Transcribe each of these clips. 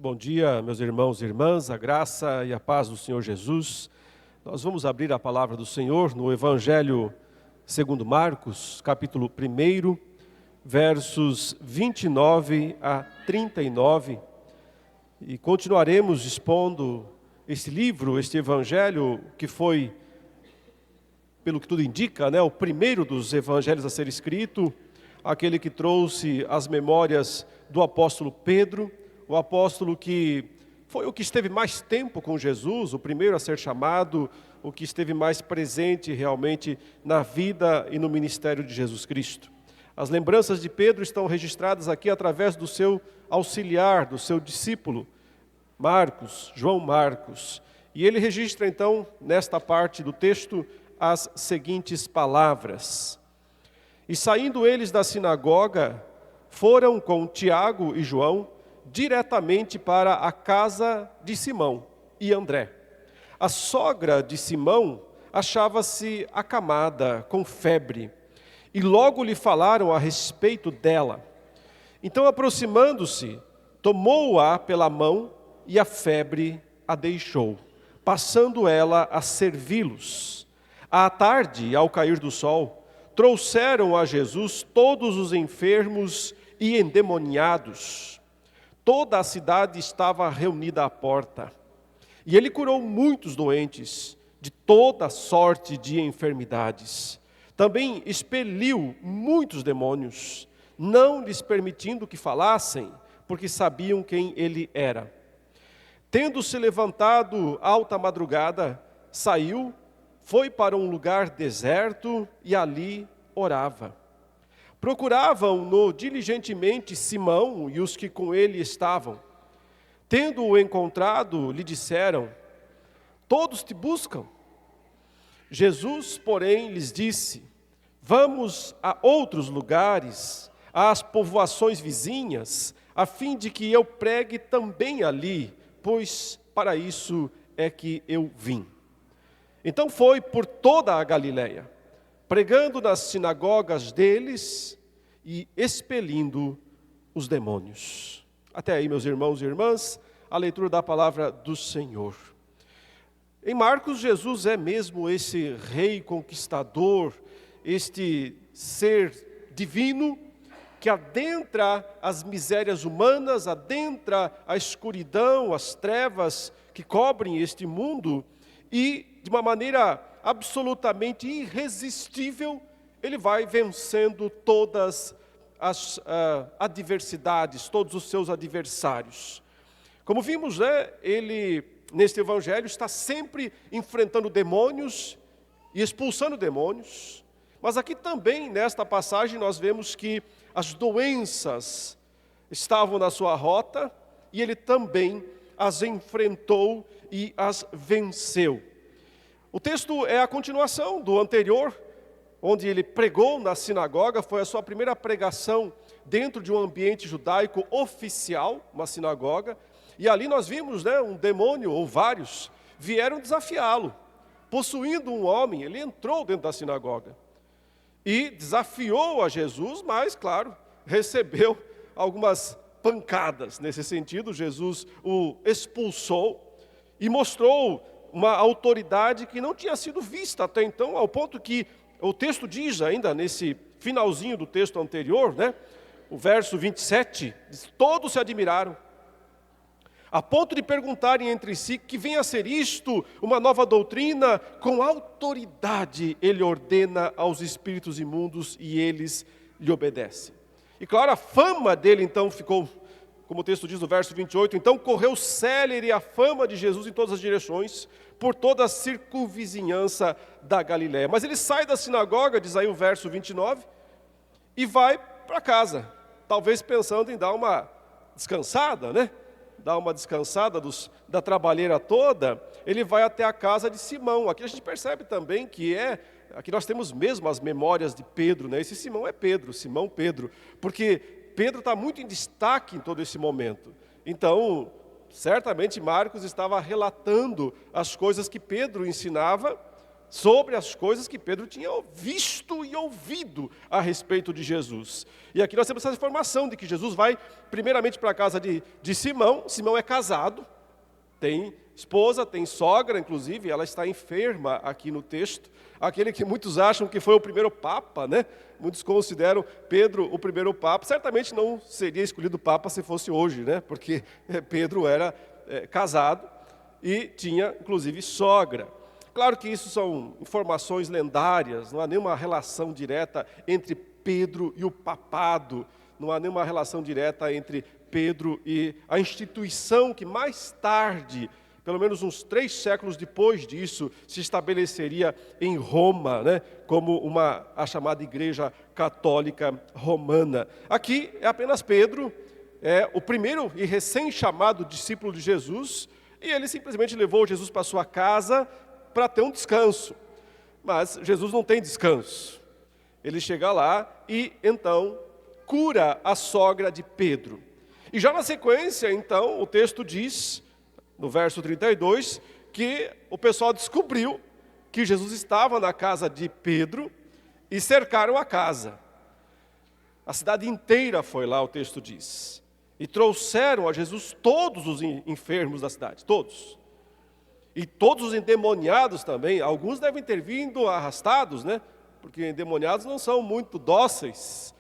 Bom dia, meus irmãos e irmãs, a graça e a paz do Senhor Jesus. Nós vamos abrir a palavra do Senhor no Evangelho segundo Marcos, capítulo 1, versos 29 a 39. E continuaremos expondo este livro, este Evangelho, que foi, pelo que tudo indica, o primeiro dos evangelhos a ser escrito, aquele que trouxe as memórias do apóstolo Pedro, o apóstolo que foi o que esteve mais tempo com Jesus, o primeiro a ser chamado, o que esteve mais presente realmente na vida e no ministério de Jesus Cristo. As lembranças de Pedro estão registradas aqui através do seu auxiliar, do seu discípulo, João Marcos. E ele registra então, nesta parte do texto, as seguintes palavras. E saindo eles da sinagoga, foram com Tiago e João diretamente para a casa de Simão e André. A sogra de Simão achava-se acamada, com febre, e logo lhe falaram a respeito dela. Então, aproximando-se, tomou-a pela mão e a febre a deixou, passando ela a servi-los. À tarde, ao cair do sol, trouxeram a Jesus todos os enfermos e endemoniados. Toda a cidade estava reunida à porta. E ele curou muitos doentes, de toda sorte de enfermidades. Também expeliu muitos demônios, não lhes permitindo que falassem, porque sabiam quem ele era. Tendo-se levantado alta madrugada, saiu, foi para um lugar deserto e ali orava. Procuravam-no diligentemente Simão e os que com ele estavam. Tendo-o encontrado, lhe disseram: todos te buscam. Jesus, porém, lhes disse: vamos a outros lugares, às povoações vizinhas, a fim de que eu pregue também ali, pois para isso é que eu vim. Então foi por toda a Galileia, pregando nas sinagogas deles e expelindo os demônios. Até aí, meus irmãos e irmãs, a leitura da palavra do Senhor. Em Marcos, Jesus é mesmo esse rei conquistador, este ser divino que adentra as misérias humanas, adentra a escuridão, as trevas que cobrem este mundo e, de uma maneira absolutamente irresistível, ele vai vencendo todas as adversidades, todos os seus adversários. Como vimos, ele, neste evangelho, está sempre enfrentando demônios e expulsando demônios. Mas aqui também, nesta passagem, nós vemos que as doenças estavam na sua rota e ele também as enfrentou e as venceu. O texto é a continuação do anterior, onde ele pregou na sinagoga, foi a sua primeira pregação dentro de um ambiente judaico oficial, uma sinagoga, e ali nós vimos, um demônio, ou vários, vieram desafiá-lo. Possuindo um homem, ele entrou dentro da sinagoga e desafiou a Jesus, mas, claro, recebeu algumas pancadas. Nesse sentido, Jesus o expulsou e mostrou uma autoridade que não tinha sido vista até então, ao ponto que o texto diz ainda, nesse finalzinho do texto anterior, o verso 27, diz, todos se admiraram, a ponto de perguntarem entre si, que vem a ser isto, uma nova doutrina, com autoridade ele ordena aos espíritos imundos e eles lhe obedecem. E claro, a fama dele então ficou, como o texto diz no verso 28, então correu célere a fama de Jesus em todas as direções, por toda a circunvizinhança da Galileia. Mas ele sai da sinagoga, diz aí o verso 29, e vai para casa, talvez pensando em dar uma descansada, Dar uma descansada da trabalheira toda, ele vai até a casa de Simão. Aqui a gente percebe também que aqui nós temos mesmo as memórias de Pedro, Esse Simão é Pedro, Simão Pedro, porque Pedro está muito em destaque em todo esse momento. Então, certamente Marcos estava relatando as coisas que Pedro ensinava, sobre as coisas que Pedro tinha visto e ouvido a respeito de Jesus. E aqui nós temos essa informação de que Jesus vai primeiramente para a casa de Simão. Simão é casado, tem esposa, tem sogra, inclusive, ela está enferma aqui no texto. Aquele que muitos acham que foi o primeiro papa, né? Muitos consideram Pedro o primeiro papa. Certamente não seria escolhido papa se fosse hoje, né? Porque Pedro era casado e tinha, inclusive, sogra. Claro que isso são informações lendárias, não há nenhuma relação direta entre Pedro e o papado, não há nenhuma relação direta entre Pedro e a instituição que mais tarde, pelo menos uns 3 séculos depois disso, se estabeleceria em Roma, né, como a chamada Igreja Católica Romana. Aqui é apenas Pedro, é o primeiro e recém-chamado discípulo de Jesus, e ele simplesmente levou Jesus para sua casa para ter um descanso. Mas Jesus não tem descanso. Ele chega lá e então cura a sogra de Pedro. E já na sequência, então, o texto diz, no verso 32, que o pessoal descobriu que Jesus estava na casa de Pedro e cercaram a casa. A cidade inteira foi lá, o texto diz. E trouxeram a Jesus todos os enfermos da cidade, todos. E todos os endemoniados também. Alguns devem ter vindo arrastados, né? Porque endemoniados não são muito dóceis.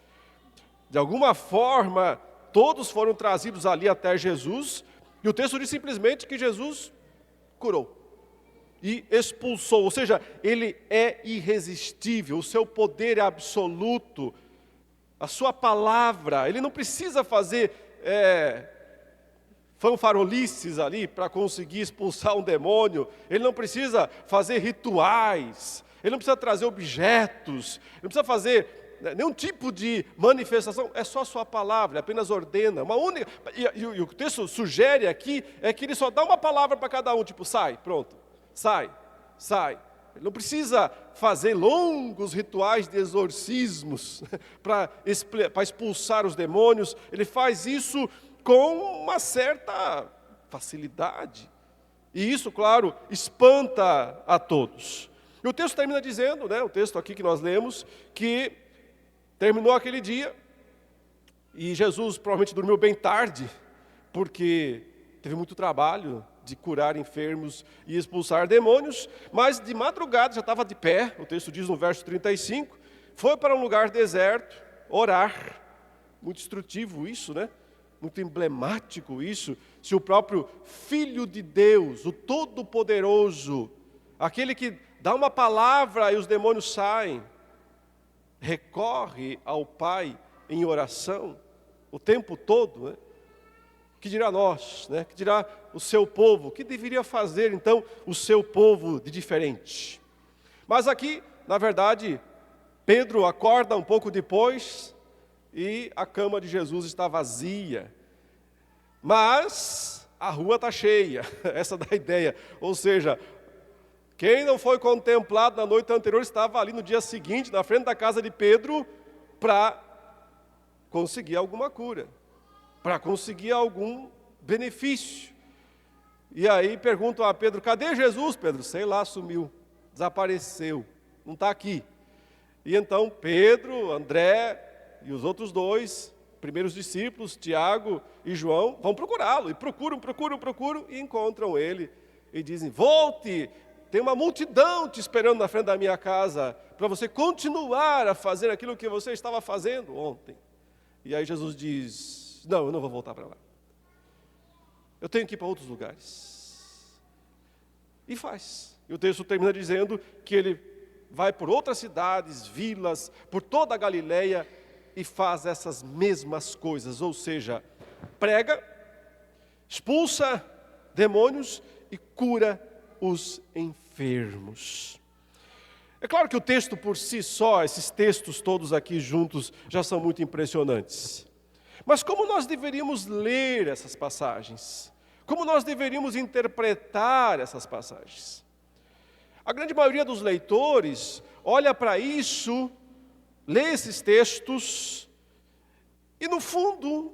De alguma forma, todos foram trazidos ali até Jesus. E o texto diz simplesmente que Jesus curou e expulsou. Ou seja, ele é irresistível, o seu poder é absoluto. A sua palavra, ele não precisa fazer fanfarolices ali para conseguir expulsar um demônio. Ele não precisa fazer rituais. Ele não precisa trazer objetos. Ele não precisa fazer nenhum tipo de manifestação. É só a sua palavra, ele apenas ordena. Uma única. E o que o texto sugere aqui é que ele só dá uma palavra para cada um. Tipo, sai, pronto. Sai, sai. Ele não precisa fazer longos rituais de exorcismos para expulsar os demônios. Ele faz isso com uma certa facilidade. E isso, claro, espanta a todos. E o texto termina dizendo, né, o texto aqui que nós lemos, que terminou aquele dia e Jesus provavelmente dormiu bem tarde, porque teve muito trabalho de curar enfermos e expulsar demônios, mas de madrugada já estava de pé, o texto diz no verso 35, foi para um lugar deserto orar. Muito instrutivo isso, né? Muito emblemático isso. Se o próprio Filho de Deus, o Todo-Poderoso, aquele que dá uma palavra e os demônios saem, recorre ao Pai em oração o tempo todo, né? Que dirá nós, né? Que dirá o seu povo? O que deveria fazer então o seu povo de diferente? Mas aqui, na verdade, Pedro acorda um pouco depois e a cama de Jesus está vazia. Mas a rua está cheia, essa dá a ideia. Ou seja, quem não foi contemplado na noite anterior estava ali no dia seguinte, na frente da casa de Pedro, para conseguir alguma cura, para conseguir algum benefício. E aí perguntam a Pedro, cadê Jesus? Pedro, sei lá, sumiu, desapareceu, não está aqui. E então Pedro, André e os outros 2 primeiros discípulos, Tiago e João, vão procurá-lo. E procuram e encontram ele. E dizem, volte, tem uma multidão te esperando na frente da minha casa, para você continuar a fazer aquilo que você estava fazendo ontem. E aí Jesus diz, não, eu não vou voltar para lá. Eu tenho que ir para outros lugares. E faz. E o texto termina dizendo que ele vai por outras cidades, vilas, por toda a Galileia e faz essas mesmas coisas. Ou seja, prega, expulsa demônios e cura os enfermos. É claro que o texto por si só, esses textos todos aqui juntos, já são muito impressionantes. Mas como nós deveríamos ler essas passagens? Como nós deveríamos interpretar essas passagens? A grande maioria dos leitores olha para isso, lê esses textos e, no fundo,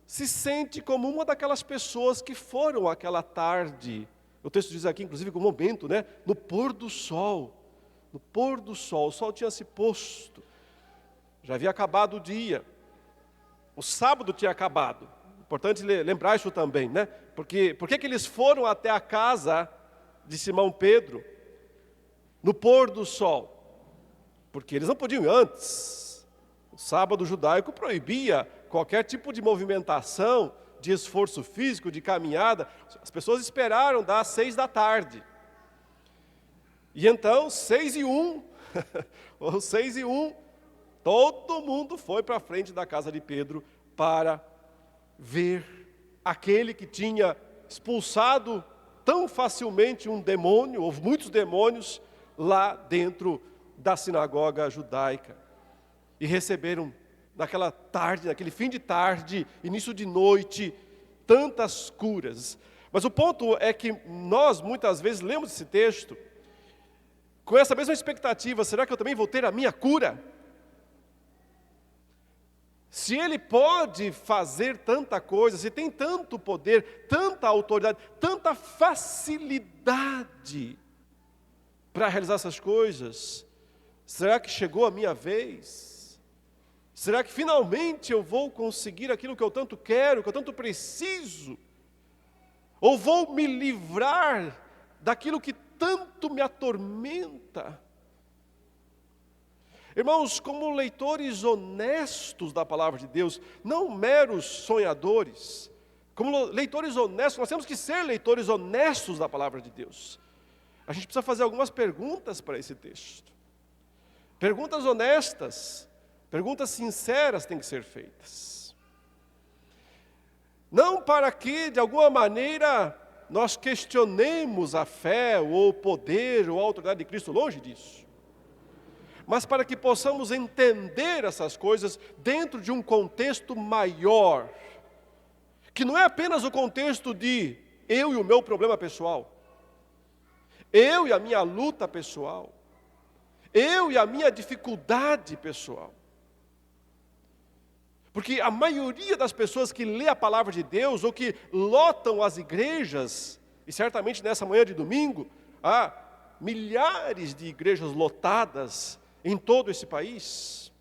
se sente como uma daquelas pessoas que foram aquela tarde. O texto diz aqui, inclusive, com o momento, né? No pôr do sol. no pôr do sol. O sol tinha se posto, já havia acabado o dia. O sábado tinha acabado. Importante lembrar isso também, né? Porque por que eles foram até a casa de Simão Pedro no pôr do sol? Porque eles não podiam ir antes. O sábado judaico proibia qualquer tipo de movimentação, de esforço físico, de caminhada. As pessoas esperaram das 6 da tarde. E então, 6:01, ou 6:01, todo mundo foi para a frente da casa de Pedro para ver aquele que tinha expulsado tão facilmente um demônio, ou muitos demônios, lá dentro da sinagoga judaica. E receberam naquela tarde, naquele fim de tarde, início de noite, tantas curas. Mas o ponto é que nós muitas vezes lemos esse texto com essa mesma expectativa: será que eu também vou ter a minha cura? Se ele pode fazer tanta coisa, se tem tanto poder, tanta autoridade, tanta facilidade para realizar essas coisas, será que chegou a minha vez? Será que finalmente eu vou conseguir aquilo que eu tanto quero, que eu tanto preciso? Ou vou me livrar daquilo que tanto me atormenta? Irmãos, como leitores honestos da palavra de Deus, não meros sonhadores, como leitores honestos, nós temos que ser leitores honestos da palavra de Deus. A gente precisa fazer algumas perguntas para esse texto. Perguntas honestas, perguntas sinceras têm que ser feitas. Não para que, de alguma maneira, nós questionemos a fé, ou o poder, ou a autoridade de Cristo, longe disso. Mas para que possamos entender essas coisas dentro de um contexto maior, que não é apenas o contexto de eu e o meu problema pessoal, eu e a minha luta pessoal, eu e a minha dificuldade pessoal. Porque a maioria das pessoas que lê a palavra de Deus, ou que lotam as igrejas, e certamente nessa manhã de domingo, há milhares de igrejas lotadas em todo esse país.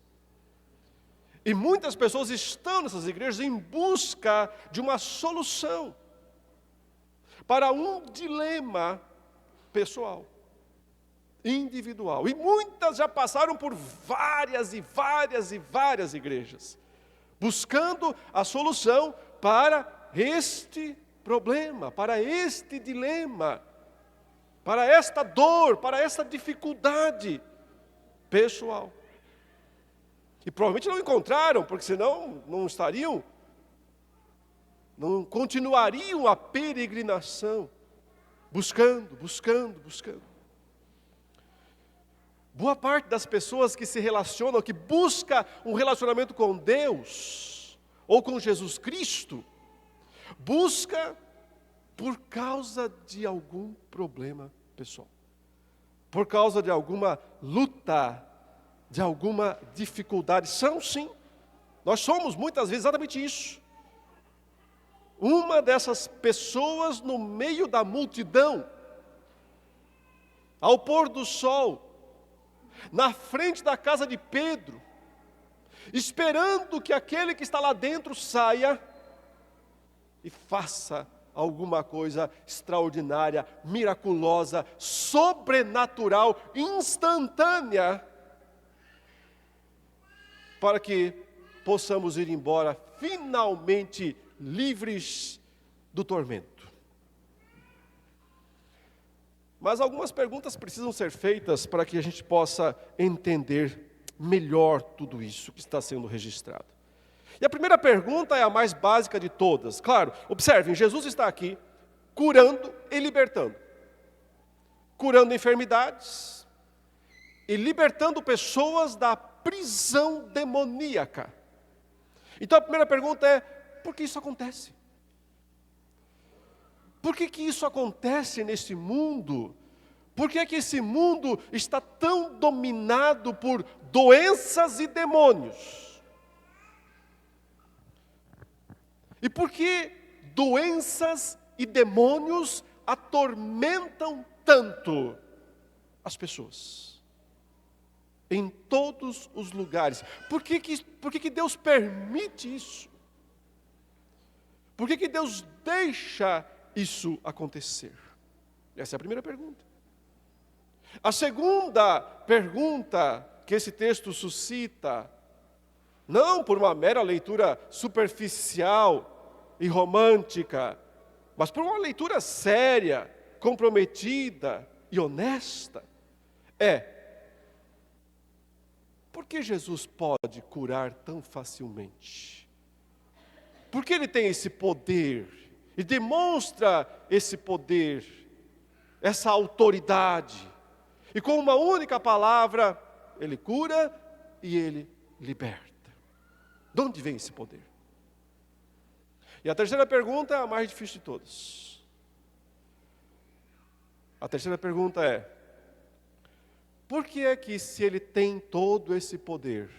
E muitas pessoas estão nessas igrejas em busca de uma solução para um dilema pessoal, individual. E muitas já passaram por várias e várias e várias igrejas, buscando a solução para este problema, para este dilema, para esta dor, para esta dificuldade pessoal. E provavelmente não encontraram, porque senão não continuariam a peregrinação, buscando. Boa parte das pessoas que se relacionam, que busca um relacionamento com Deus, ou com Jesus Cristo, busca por causa de algum problema pessoal, por causa de alguma luta, de alguma dificuldade. São sim, nós somos muitas vezes exatamente isso. Uma dessas pessoas no meio da multidão, ao pôr do sol, na frente da casa de Pedro, esperando que aquele que está lá dentro saia e faça alguma coisa extraordinária, miraculosa, sobrenatural, instantânea, para que possamos ir embora finalmente livres do tormento. Mas algumas perguntas precisam ser feitas para que a gente possa entender melhor tudo isso que está sendo registrado. E a primeira pergunta é a mais básica de todas. Claro, observem, Jesus está aqui curando e libertando. Curando enfermidades e libertando pessoas da prisão demoníaca. Então a primeira pergunta é: por que isso acontece? Por que isso acontece nesse mundo? Por que esse mundo está tão dominado por doenças e demônios? E por que doenças e demônios atormentam tanto as pessoas? em todos os lugares. Por que Deus permite isso? Por que Deus deixa isso acontecer? Essa é a primeira pergunta. A segunda pergunta que esse texto suscita, não por uma mera leitura superficial e romântica, mas por uma leitura séria, comprometida e honesta, por que Jesus pode curar tão facilmente? Por que Ele tem esse poder? E demonstra esse poder, essa autoridade. E com uma única palavra, Ele cura e Ele liberta. De onde vem esse poder? E a terceira pergunta é a mais difícil de todas. A terceira pergunta é: por que é que, se Ele tem todo esse poder,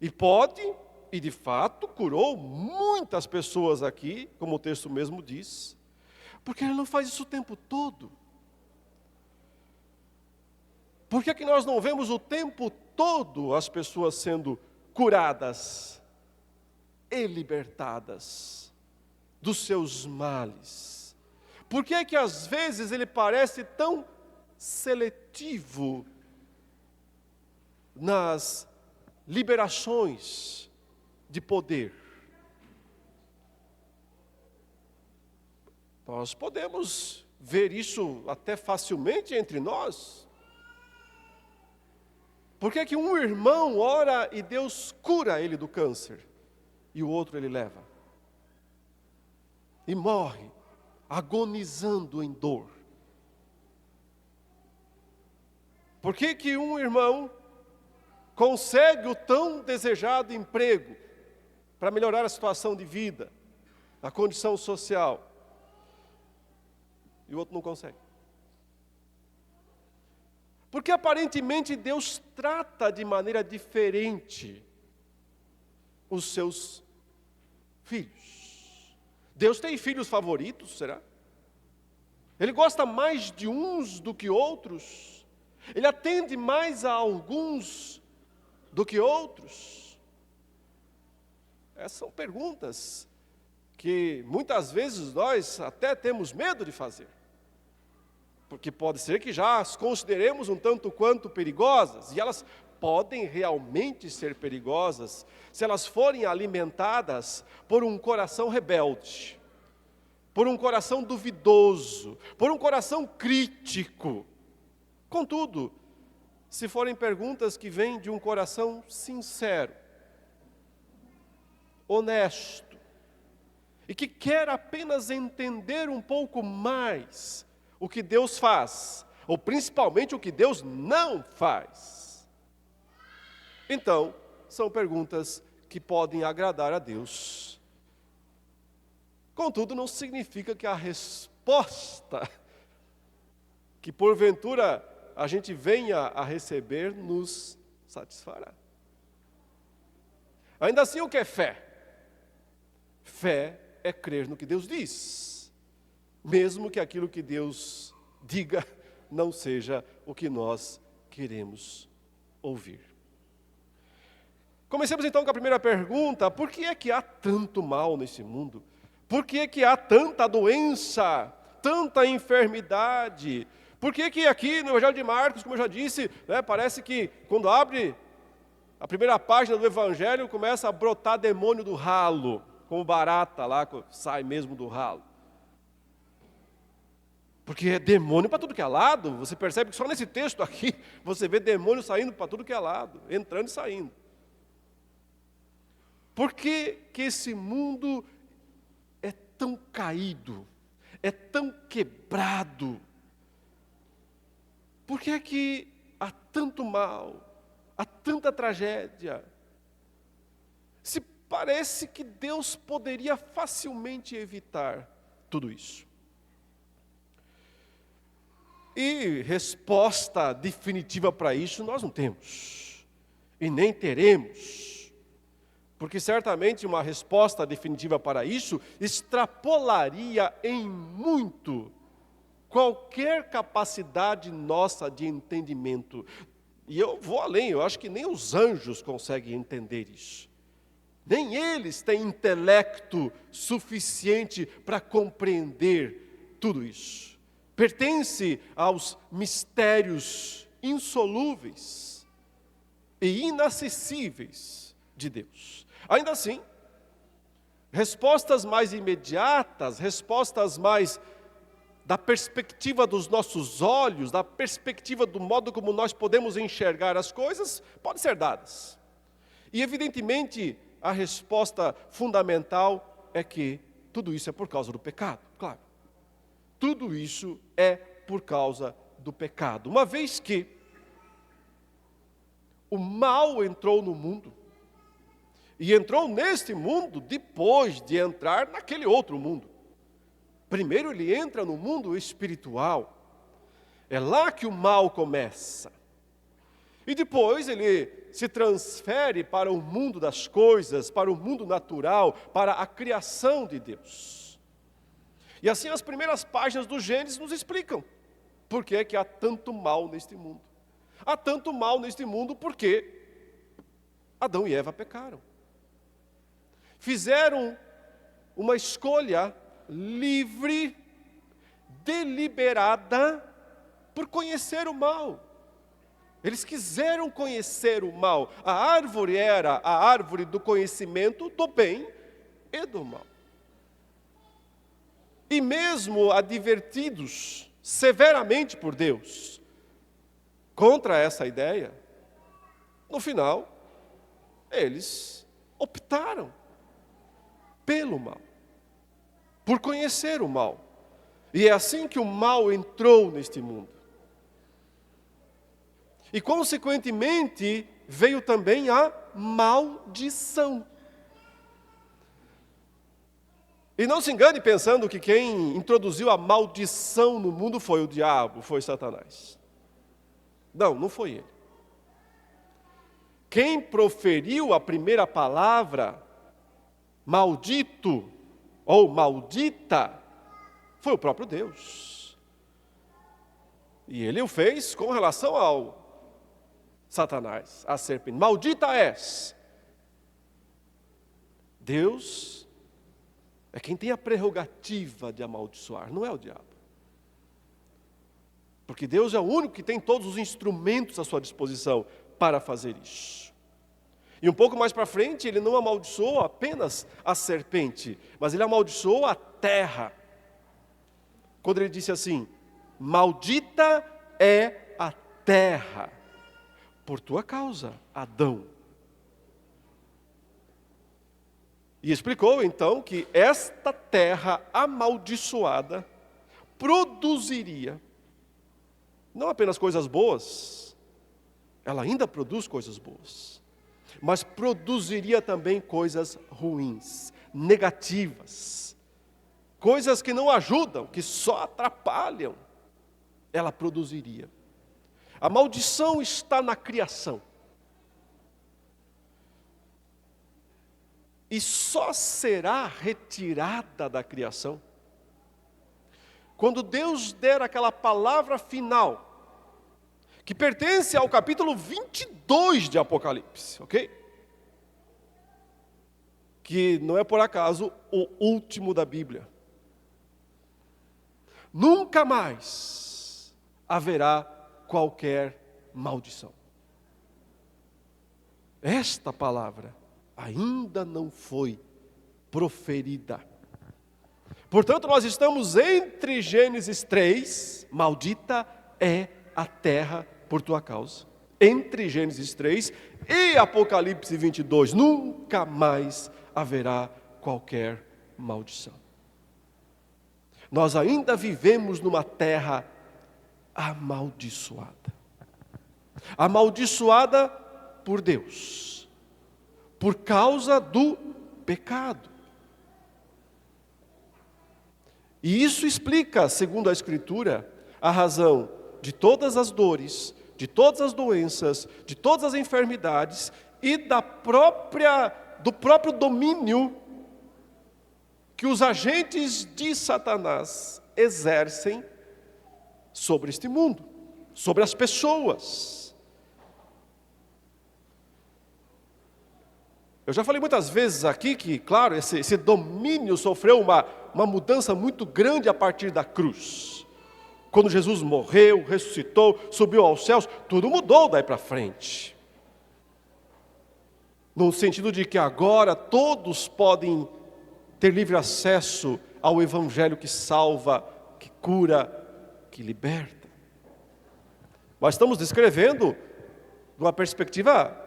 e pode, e de fato curou muitas pessoas aqui, como o texto mesmo diz, por que Ele não faz isso o tempo todo? Por que é que nós não vemos o tempo todo as pessoas sendo curadas e libertadas dos seus males? Por que é que às vezes Ele parece tão seletivo nas liberações de poder? Nós podemos ver isso até facilmente entre nós. Por que é que um irmão ora e Deus cura ele do câncer, e o outro Ele leva? E morre, agonizando em dor. Por que que um irmão consegue o tão desejado emprego para melhorar a situação de vida, a condição social, e o outro não consegue? Porque aparentemente Deus trata de maneira diferente os seus filhos. Deus tem filhos favoritos, será? Ele gosta mais de uns do que outros? Ele atende mais a alguns do que outros? Essas são perguntas que muitas vezes nós até temos medo de fazer. Porque pode ser que já as consideremos um tanto quanto perigosas, e elas podem realmente ser perigosas se elas forem alimentadas por um coração rebelde, por um coração duvidoso, por um coração crítico. Contudo, se forem perguntas que vêm de um coração sincero, honesto, e que quer apenas entender um pouco mais o que Deus faz, ou principalmente o que Deus não faz, então, são perguntas que podem agradar a Deus. Contudo, não significa que a resposta que porventura a gente venha a receber nos satisfará. Ainda assim, o que é fé? Fé é crer no que Deus diz, mesmo que aquilo que Deus diga não seja o que nós queremos ouvir. Comecemos então com a primeira pergunta: por que é que há tanto mal nesse mundo? Por que é que há tanta doença, tanta enfermidade? Por que é que aqui no Evangelho de Marcos, como eu já disse, parece que quando abre a primeira página do Evangelho, começa a brotar demônio do ralo, como barata lá, sai mesmo do ralo. Porque é demônio para tudo que é lado. Você percebe que só nesse texto aqui, você vê demônio saindo para tudo que é lado, entrando e saindo. Por que que esse mundo é tão caído, é tão quebrado? Por que é que há tanto mal, há tanta tragédia? Se parece que Deus poderia facilmente evitar tudo isso. E resposta definitiva para isso nós não temos, e nem teremos. Porque certamente uma resposta definitiva para isso extrapolaria em muito qualquer capacidade nossa de entendimento. E eu vou além, eu acho que nem os anjos conseguem entender isso. Nem eles têm intelecto suficiente para compreender tudo isso. Pertence aos mistérios insolúveis e inacessíveis de Deus. Ainda assim, respostas mais imediatas, respostas mais da perspectiva dos nossos olhos, da perspectiva do modo como nós podemos enxergar as coisas, podem ser dadas. E evidentemente, a resposta fundamental é que tudo isso é por causa do pecado, claro. Tudo isso é por causa do pecado. Uma vez que o mal entrou no mundo, e entrou neste mundo depois de entrar naquele outro mundo. Primeiro ele entra no mundo espiritual. É lá que o mal começa. E depois ele se transfere para o mundo das coisas, para o mundo natural, para a criação de Deus. E assim as primeiras páginas do Gênesis nos explicam por que é que há tanto mal neste mundo. Há tanto mal neste mundo porque Adão e Eva pecaram. Fizeram uma escolha livre, deliberada, por conhecer o mal. Eles quiseram conhecer o mal. A árvore era a árvore do conhecimento do bem e do mal. E mesmo advertidos severamente por Deus contra essa ideia, no final, eles optaram pelo mal, por conhecer o mal. E é assim que o mal entrou neste mundo. E consequentemente veio também a maldição. E não se engane pensando que quem introduziu a maldição no mundo foi o diabo, foi Satanás. Não, não foi ele. Quem proferiu a primeira palavra, maldito ou maldita, foi o próprio Deus. E ele o fez com relação ao Satanás, a serpente. Maldita és. Deus é quem tem a prerrogativa de amaldiçoar, não é o diabo. Porque Deus é o único que tem todos os instrumentos à sua disposição para fazer isso. E um pouco mais para frente, ele não amaldiçoou apenas a serpente, mas ele amaldiçoou a terra. Quando ele disse assim: maldita é a terra, por tua causa, Adão. E explicou então que esta terra amaldiçoada produziria não apenas coisas boas, ela ainda produz coisas boas, mas produziria também coisas ruins, negativas, coisas que não ajudam, que só atrapalham, ela produziria. A maldição está na criação. E só será retirada da criação quando Deus der aquela palavra final, que pertence ao capítulo 22 de Apocalipse, ok? Que não é por acaso o último da Bíblia. Nunca mais haverá qualquer maldição. Esta palavra ainda não foi proferida. Portanto, nós estamos entre Gênesis 3, maldita é a terra por tua causa. Entre Gênesis 3 e Apocalipse 22, nunca mais haverá qualquer maldição. Nós ainda vivemos numa terra amaldiçoada. Amaldiçoada por Deus, por causa do pecado. E isso explica, segundo a Escritura, a razão de todas as dores, de todas as doenças, de todas as enfermidades e do próprio domínio que os agentes de Satanás exercem sobre este mundo, sobre as pessoas. Eu já falei muitas vezes aqui que, claro, esse domínio sofreu uma mudança muito grande a partir da cruz. Quando Jesus morreu, ressuscitou, subiu aos céus, tudo mudou daí para frente. No sentido de que agora todos podem ter livre acesso ao Evangelho que salva, que cura, que liberta. Mas estamos descrevendo de uma perspectiva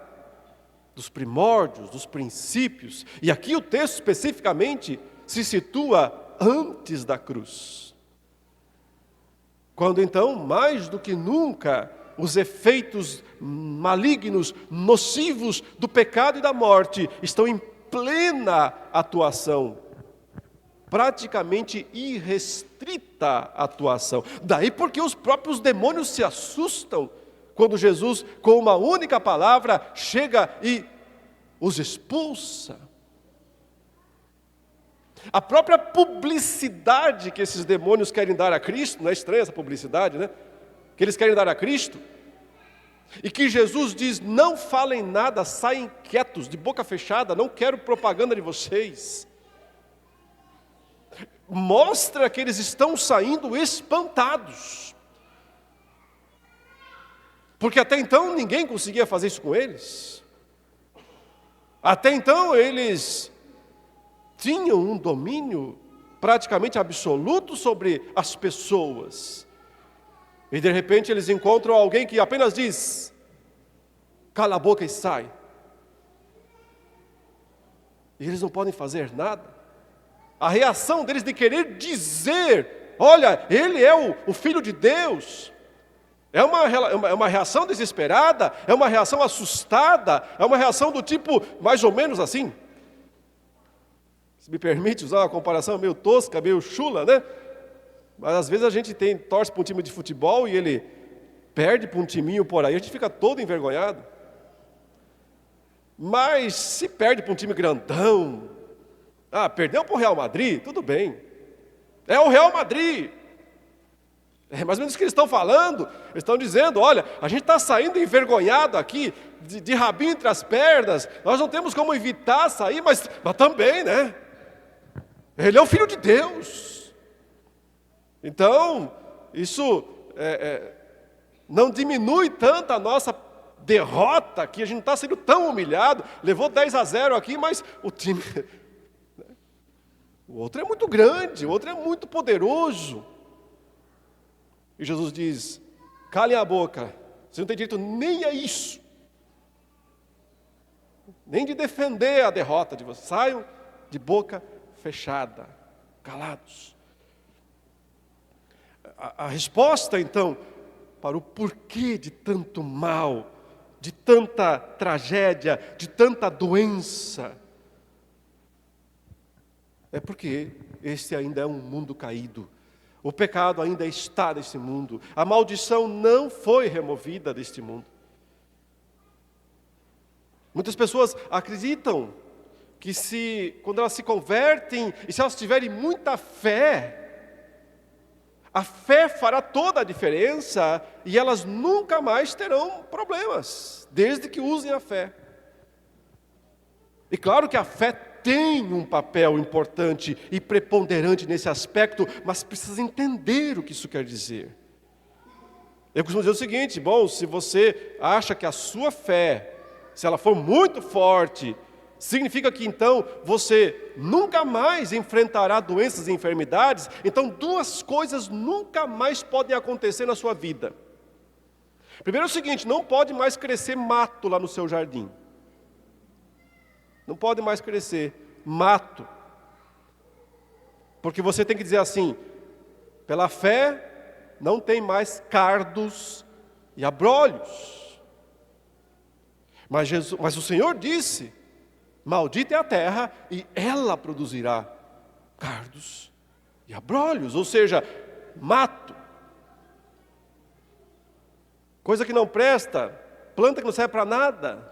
dos primórdios, dos princípios. E aqui o texto especificamente se situa antes da cruz. Quando então, mais do que nunca, os efeitos malignos, nocivos do pecado e da morte estão em plena atuação. Praticamente irrestrita atuação. Daí porque os próprios demônios se assustam quando Jesus, com uma única palavra, chega e os expulsa. A própria publicidade que esses demônios querem dar a Cristo, não é estranha essa publicidade, né? Que eles querem dar a Cristo, e que Jesus diz, não falem nada, saem quietos, de boca fechada, não quero propaganda de vocês. Mostra que eles estão saindo espantados. Porque até então ninguém conseguia fazer isso com eles. Até então eles tinham um domínio praticamente absoluto sobre as pessoas. E de repente eles encontram alguém que apenas diz, cala a boca e sai. E eles não podem fazer nada. A reação deles de querer dizer, olha, ele é o Filho de Deus. É uma reação desesperada, é uma reação assustada, é uma reação do tipo, mais ou menos assim. Se me permite usar uma comparação meio tosca, meio chula, né? Mas às vezes a gente torce para um time de futebol e ele perde para um timinho por aí, a gente fica todo envergonhado. Mas se perde para um time grandão, perdeu para o Real Madrid, tudo bem. É o Real Madrid. É mais ou menos o que eles estão falando. Eles estão dizendo, olha, a gente está saindo envergonhado aqui, de rabinho entre as pernas, nós não temos como evitar sair, mas também, né? Ele é o Filho de Deus. Então, isso não diminui tanto a nossa derrota aqui, a gente não está sendo tão humilhado, levou 10-0 aqui, mas o time... O outro é muito grande, o outro é muito poderoso. E Jesus diz, calem a boca, você não tem direito nem a isso. Nem de defender a derrota de vocês. Saiam de boca fechada, calados. A resposta, então, para o porquê de tanto mal, de tanta tragédia, de tanta doença, é porque este ainda é um mundo caído. O pecado ainda está nesse mundo. A maldição não foi removida deste mundo. Muitas pessoas acreditam que quando elas se convertem, e se elas tiverem muita fé, a fé fará toda a diferença e elas nunca mais terão problemas, desde que usem a fé. E claro que a fé tem um papel importante e preponderante nesse aspecto, mas precisa entender o que isso quer dizer. Eu costumo dizer o seguinte, bom, se você acha que a sua fé, se ela for muito forte, significa que então você nunca mais enfrentará doenças e enfermidades, então duas coisas nunca mais podem acontecer na sua vida. Primeiro é o seguinte, não pode mais crescer mato lá no seu jardim. Não pode mais crescer mato. Porque você tem que dizer assim, pela fé não tem mais cardos e abrolhos. Mas o Senhor disse, maldita é a terra e ela produzirá cardos e abrolhos, ou seja, mato. Coisa que não presta, planta que não serve para nada.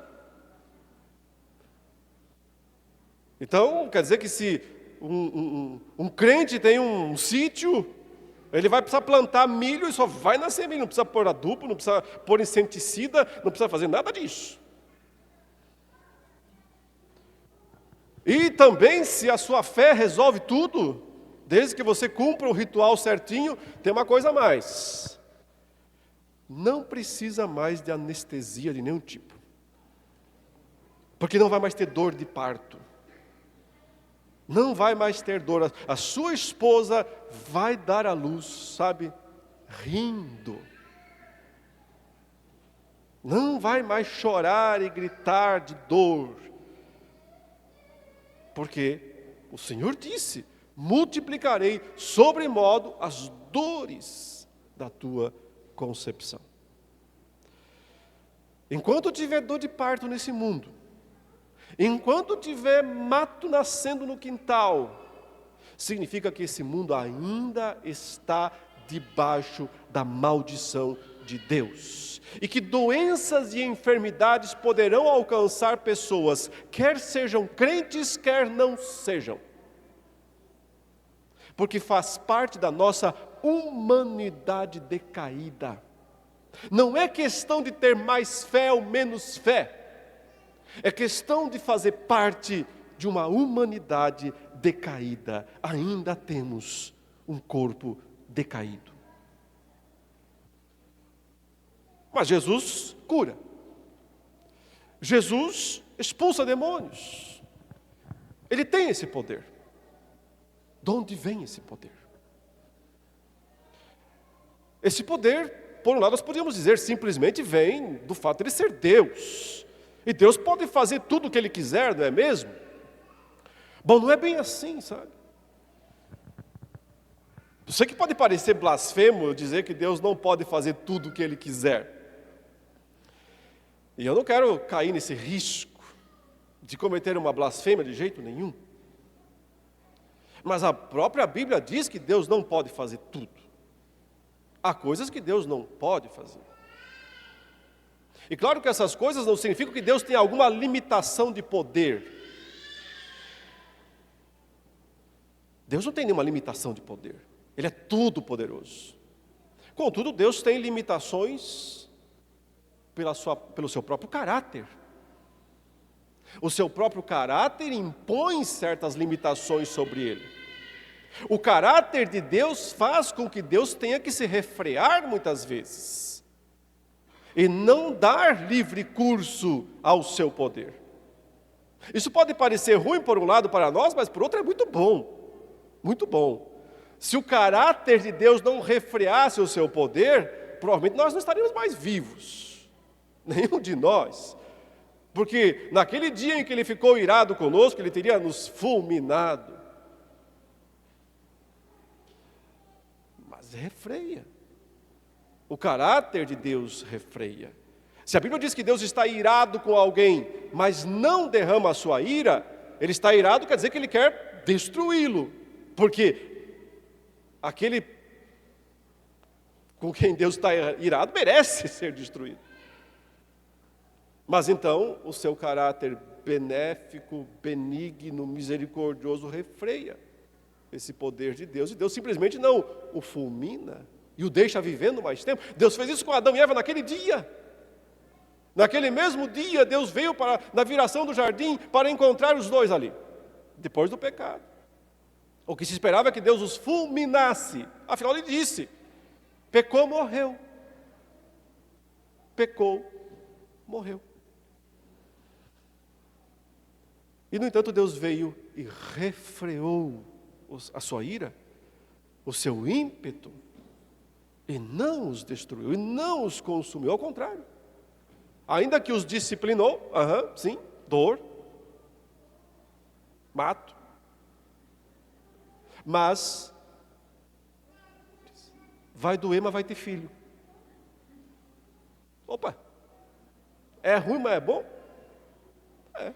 Então, quer dizer que se um crente tem um sítio, ele vai precisar plantar milho e só vai nascer milho, não precisa pôr adubo, não precisa pôr inseticida, não precisa fazer nada disso. E também, se a sua fé resolve tudo, desde que você cumpra o ritual certinho, tem uma coisa a mais. Não precisa mais de anestesia de nenhum tipo. Porque não vai mais ter dor de parto. Não vai mais ter dor. A sua esposa vai dar à luz, sabe, rindo. Não vai mais chorar e gritar de dor. Porque o Senhor disse: multiplicarei sobremodo as dores da tua concepção. Enquanto tiver dor de parto nesse mundo, enquanto tiver mato nascendo no quintal, significa que esse mundo ainda está debaixo da maldição de Deus. E que doenças e enfermidades poderão alcançar pessoas, quer sejam crentes, quer não sejam. Porque faz parte da nossa humanidade decaída. Não é questão de ter mais fé ou menos fé. É questão de fazer parte de uma humanidade decaída. Ainda temos um corpo decaído. Mas Jesus cura. Jesus expulsa demônios. Ele tem esse poder. De onde vem esse poder? Esse poder, por um lado, nós podíamos dizer simplesmente vem do fato de ele ser Deus. E Deus pode fazer tudo o que Ele quiser, não é mesmo? Bom, não é bem assim, sabe? Eu sei que pode parecer blasfemo dizer que Deus não pode fazer tudo o que Ele quiser. E eu não quero cair nesse risco de cometer uma blasfêmia de jeito nenhum. Mas a própria Bíblia diz que Deus não pode fazer tudo. Há coisas que Deus não pode fazer. E claro que essas coisas não significam que Deus tenha alguma limitação de poder. Deus não tem nenhuma limitação de poder. Ele é tudo poderoso. Contudo, Deus tem limitações pelo seu próprio caráter. O seu próprio caráter impõe certas limitações sobre ele. O caráter de Deus faz com que Deus tenha que se refrear muitas vezes. E não dar livre curso ao seu poder. Isso pode parecer ruim por um lado para nós, mas por outro é muito bom. Muito bom. Se o caráter de Deus não refreasse o seu poder, provavelmente nós não estaríamos mais vivos. Nenhum de nós. Porque naquele dia em que Ele ficou irado conosco, Ele teria nos fulminado. Mas refreia. O caráter de Deus refreia. Se a Bíblia diz que Deus está irado com alguém, mas não derrama a sua ira, Ele está irado, quer dizer que Ele quer destruí-lo. Porque aquele com quem Deus está irado merece ser destruído. Mas então o seu caráter benéfico, benigno, misericordioso refreia esse poder de Deus. E Deus simplesmente não o fulmina e o deixa vivendo mais tempo. Deus fez isso com Adão e Eva naquele dia. Naquele mesmo dia, Deus veio na viração do jardim para encontrar os dois ali, depois do pecado. O que se esperava é que Deus os fulminasse. Afinal, Ele disse: pecou, morreu. Pecou, morreu. E, no entanto, Deus veio e refreou a sua ira, o seu ímpeto, e não os destruiu, e não os consumiu. Ao contrário. Ainda que os disciplinou, sim, dor, mato. Mas vai doer, mas vai ter filho. Opa! É ruim, mas é bom? É.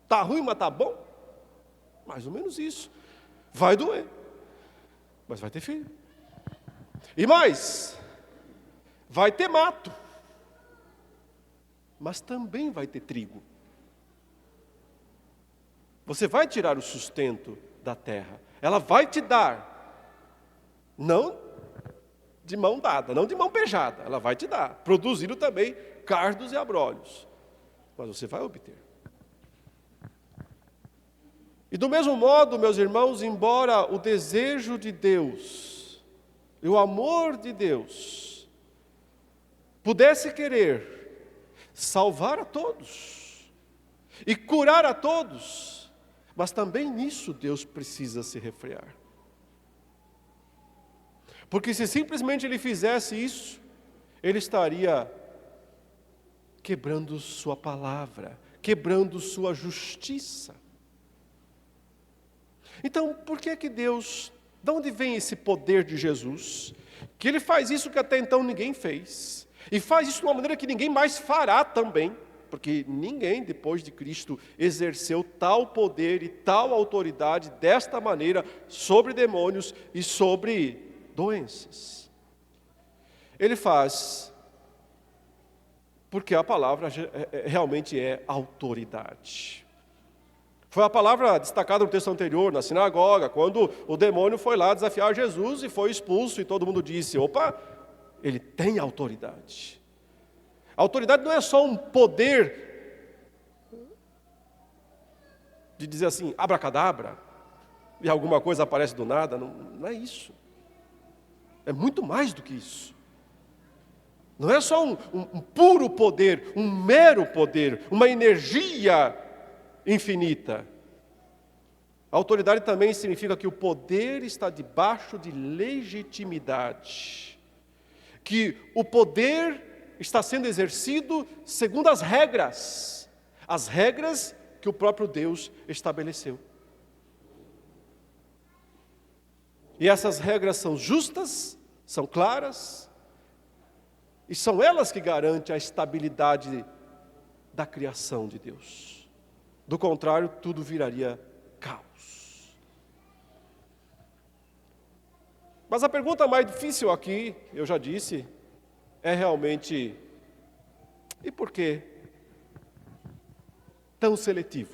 Tá ruim, mas tá bom? Mais ou menos isso. Vai doer, mas vai ter filho. E mais, vai ter mato, mas também vai ter trigo. Você vai tirar o sustento da terra. Ela vai te dar, não de mão dada, não de mão beijada. Ela vai te dar, produzindo também cardos e abrolhos. Mas você vai obter. E do mesmo modo, meus irmãos, embora o desejo de Deus e o amor de Deus pudesse querer salvar a todos e curar a todos, mas também nisso Deus precisa se refrear. Porque se simplesmente Ele fizesse isso, Ele estaria quebrando sua palavra, quebrando sua justiça. Então, por que Deus, de onde vem esse poder de Jesus, que Ele faz isso que até então ninguém fez, e faz isso de uma maneira que ninguém mais fará também, porque ninguém depois de Cristo exerceu tal poder e tal autoridade desta maneira sobre demônios e sobre doenças. Ele faz porque a palavra realmente é autoridade. Foi a palavra destacada no texto anterior, na sinagoga, quando o demônio foi lá desafiar Jesus e foi expulso, e todo mundo disse: opa, ele tem autoridade. A autoridade não é só um poder de dizer assim, abracadabra, e alguma coisa aparece do nada, não é isso. É muito mais do que isso. Não é só um puro poder, um mero poder, uma energia infinita. A autoridade também significa que o poder está debaixo de legitimidade. Que o poder está sendo exercido segundo as regras que o próprio Deus estabeleceu. E essas regras são justas, são claras, e são elas que garantem a estabilidade da criação de Deus. Do contrário, tudo viraria caos. Mas a pergunta mais difícil aqui, eu já disse, é realmente: e por que tão seletivo?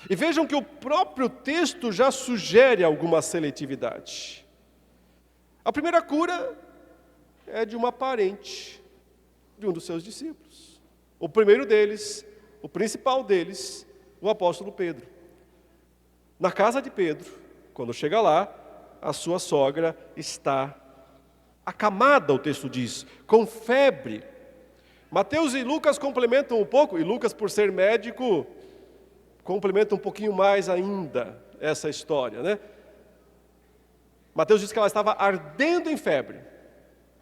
E vejam que o próprio texto já sugere alguma seletividade. A primeira cura é de uma parente de um dos seus discípulos. O primeiro deles, o principal deles, o apóstolo Pedro. Na casa de Pedro, quando chega lá, a sua sogra está acamada, o texto diz, com febre. Mateus e Lucas complementam um pouco, e Lucas, por ser médico, complementa um pouquinho mais ainda essa história, né? Mateus diz que ela estava ardendo em febre.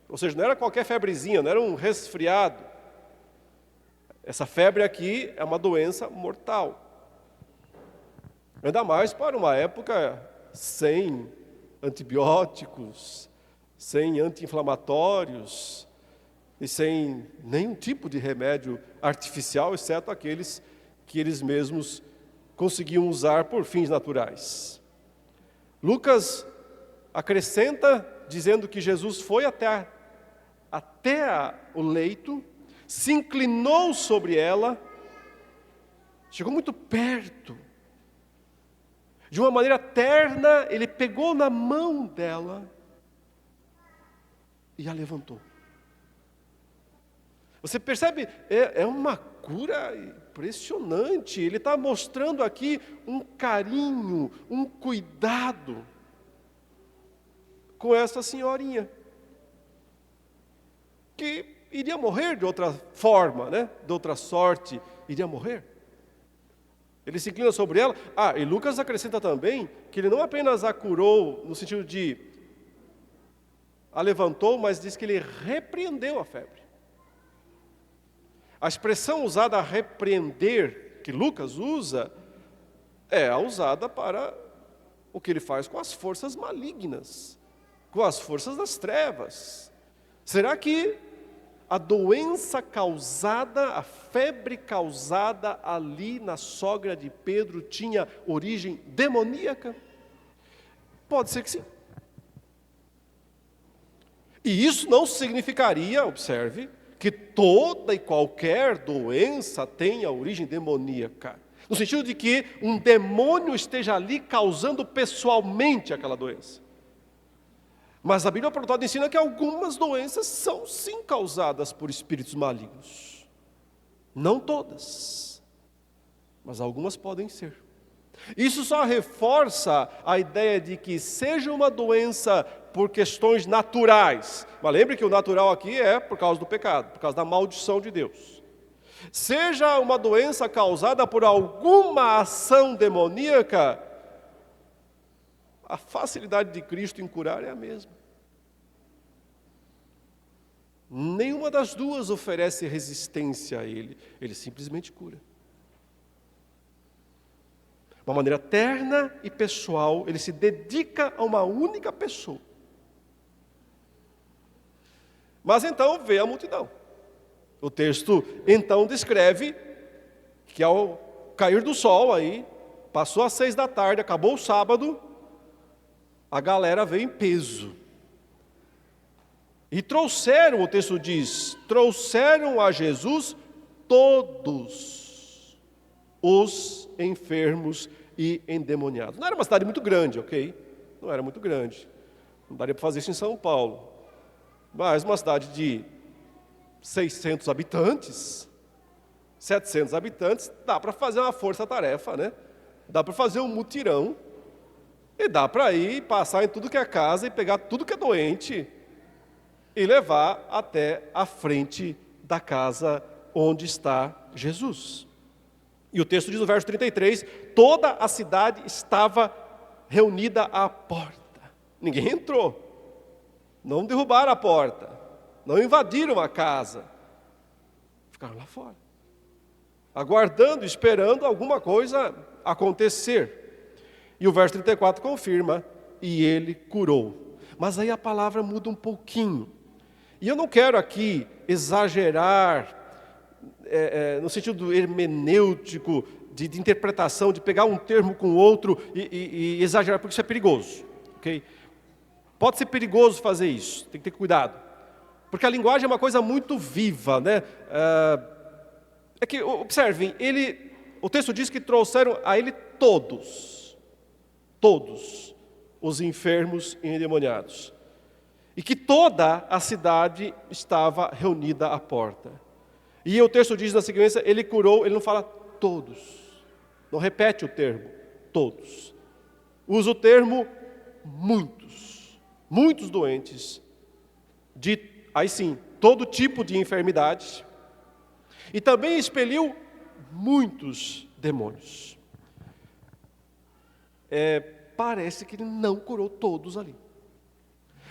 Ou seja, não era qualquer febrezinha, não era um resfriado. Essa febre aqui é uma doença mortal. Ainda mais para uma época sem antibióticos, sem anti-inflamatórios e sem nenhum tipo de remédio artificial, exceto aqueles que eles mesmos conseguiam usar por fins naturais. Lucas acrescenta dizendo que Jesus foi até o leito, se inclinou sobre ela, chegou muito perto, de uma maneira terna, ele pegou na mão dela e a levantou. Você percebe? É uma cura impressionante. Ele está mostrando aqui um carinho, um cuidado com essa senhorinha, que iria morrer de outra forma, né? De outra sorte, iria morrer. Ele se inclina sobre ela. E Lucas acrescenta também que ele não apenas a curou no sentido de a levantou, mas diz que ele repreendeu a febre. A expressão usada a repreender, que Lucas usa, é a usada para o que ele faz com as forças malignas, com as forças das trevas. Será que a doença causada, a febre causada ali na sogra de Pedro tinha origem demoníaca? Pode ser que sim. E isso não significaria, observe, que toda e qualquer doença tenha origem demoníaca. No sentido de que um demônio esteja ali causando pessoalmente aquela doença. Mas a Bíblia, por outro lado, ensina que algumas doenças são sim causadas por espíritos malignos. Não todas, mas algumas podem ser. Isso só reforça a ideia de que seja uma doença por questões naturais. Mas lembre que o natural aqui é por causa do pecado, por causa da maldição de Deus. Seja uma doença causada por alguma ação demoníaca, a facilidade de Cristo em curar é a mesma. Nenhuma das duas oferece resistência a Ele. Ele simplesmente cura. De uma maneira terna e pessoal, Ele se dedica a uma única pessoa. Mas então veio a multidão. O texto então descreve que ao cair do sol, aí, passou às 6 da tarde, acabou o sábado, a galera veio em peso. E trouxeram, o texto diz, trouxeram a Jesus todos os enfermos e endemoniados. Não era uma cidade muito grande, ok? Não era muito grande. Não daria para fazer isso em São Paulo. Mas uma cidade de 600 habitantes, 700 habitantes, dá para fazer uma força-tarefa, né? Dá para fazer um mutirão. E dá para ir, passar em tudo que é casa e pegar tudo que é doente e levar até a frente da casa onde está Jesus. E o texto diz no verso 33, toda a cidade estava reunida à porta. Ninguém entrou. Não derrubaram a porta. Não invadiram a casa. Ficaram lá fora. Aguardando, esperando alguma coisa acontecer. E o verso 34 confirma, e ele curou. Mas aí a palavra muda um pouquinho. E eu não quero aqui exagerar, no sentido hermenêutico, de interpretação, de pegar um termo com outro e exagerar, porque isso é perigoso. Okay? Pode ser perigoso fazer isso, tem que ter cuidado. Porque a linguagem é uma coisa muito viva, né? É que, observem, o texto diz que trouxeram a ele todos os enfermos e endemoniados. E que toda a cidade estava reunida à porta. E o texto diz na sequência, ele curou, ele não fala todos. Não repete o termo, todos. Usa o termo muitos. Muitos doentes. Aí sim, todo tipo de enfermidade. E também expeliu muitos demônios. Parece que ele não curou todos ali.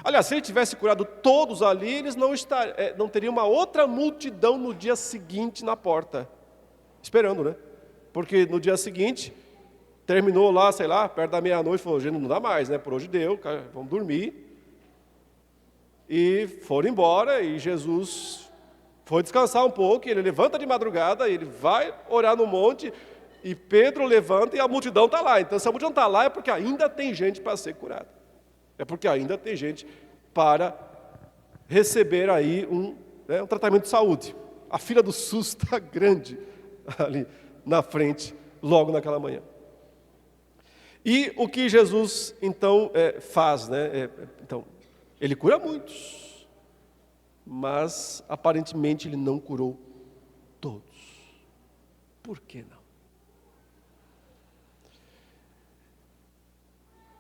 Aliás, se ele tivesse curado todos ali, eles não teriam uma outra multidão no dia seguinte na porta, esperando, né? Porque no dia seguinte, terminou lá, sei lá, perto da meia-noite, falou, gente, não dá mais, né? Por hoje deu, cara, vamos dormir. E foram embora, e Jesus foi descansar um pouco, ele levanta de madrugada, ele vai orar no monte, e Pedro levanta e a multidão está lá. Então, se a multidão está lá, é porque ainda tem gente para ser curada. É porque ainda tem gente para receber aí um tratamento de saúde. A fila do SUS está grande ali na frente, logo naquela manhã. E o que Jesus, então, faz, né? Então, ele cura muitos, mas aparentemente ele não curou todos. Por que não?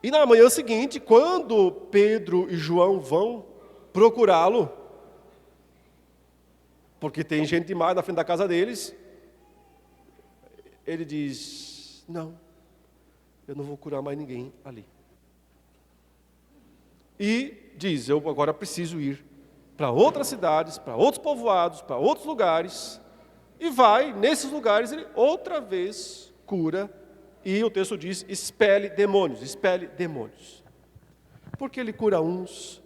E na manhã seguinte, quando Pedro e João vão procurá-lo, porque tem gente demais na frente da casa deles, ele diz, não, eu não vou curar mais ninguém ali. E diz, eu agora preciso ir para outras cidades, para outros povoados, para outros lugares, e vai, nesses lugares, ele outra vez cura. E o texto diz, expele demônios. Porque ele cura uns,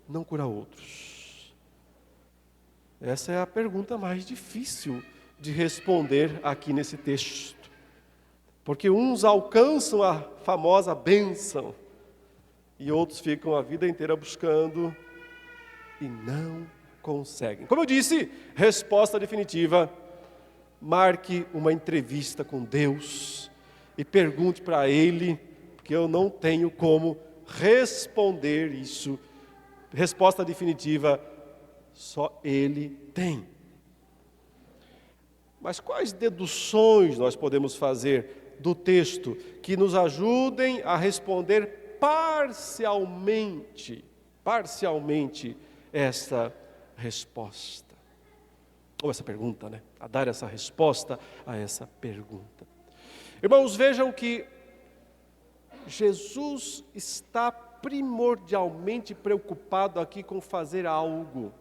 não cura outros? Essa é a pergunta mais difícil de responder aqui nesse texto. Porque uns alcançam a famosa bênção, e outros ficam a vida inteira buscando, e não conseguem. Como eu disse, resposta definitiva, marque uma entrevista com Deus, e pergunte para Ele, porque eu não tenho como responder isso. Resposta definitiva, só Ele tem. Mas quais deduções nós podemos fazer do texto que nos ajudem a responder parcialmente essa resposta? Ou essa pergunta, né? A dar essa resposta a essa pergunta. Irmãos, vejam que Jesus está primordialmente preocupado aqui com fazer algo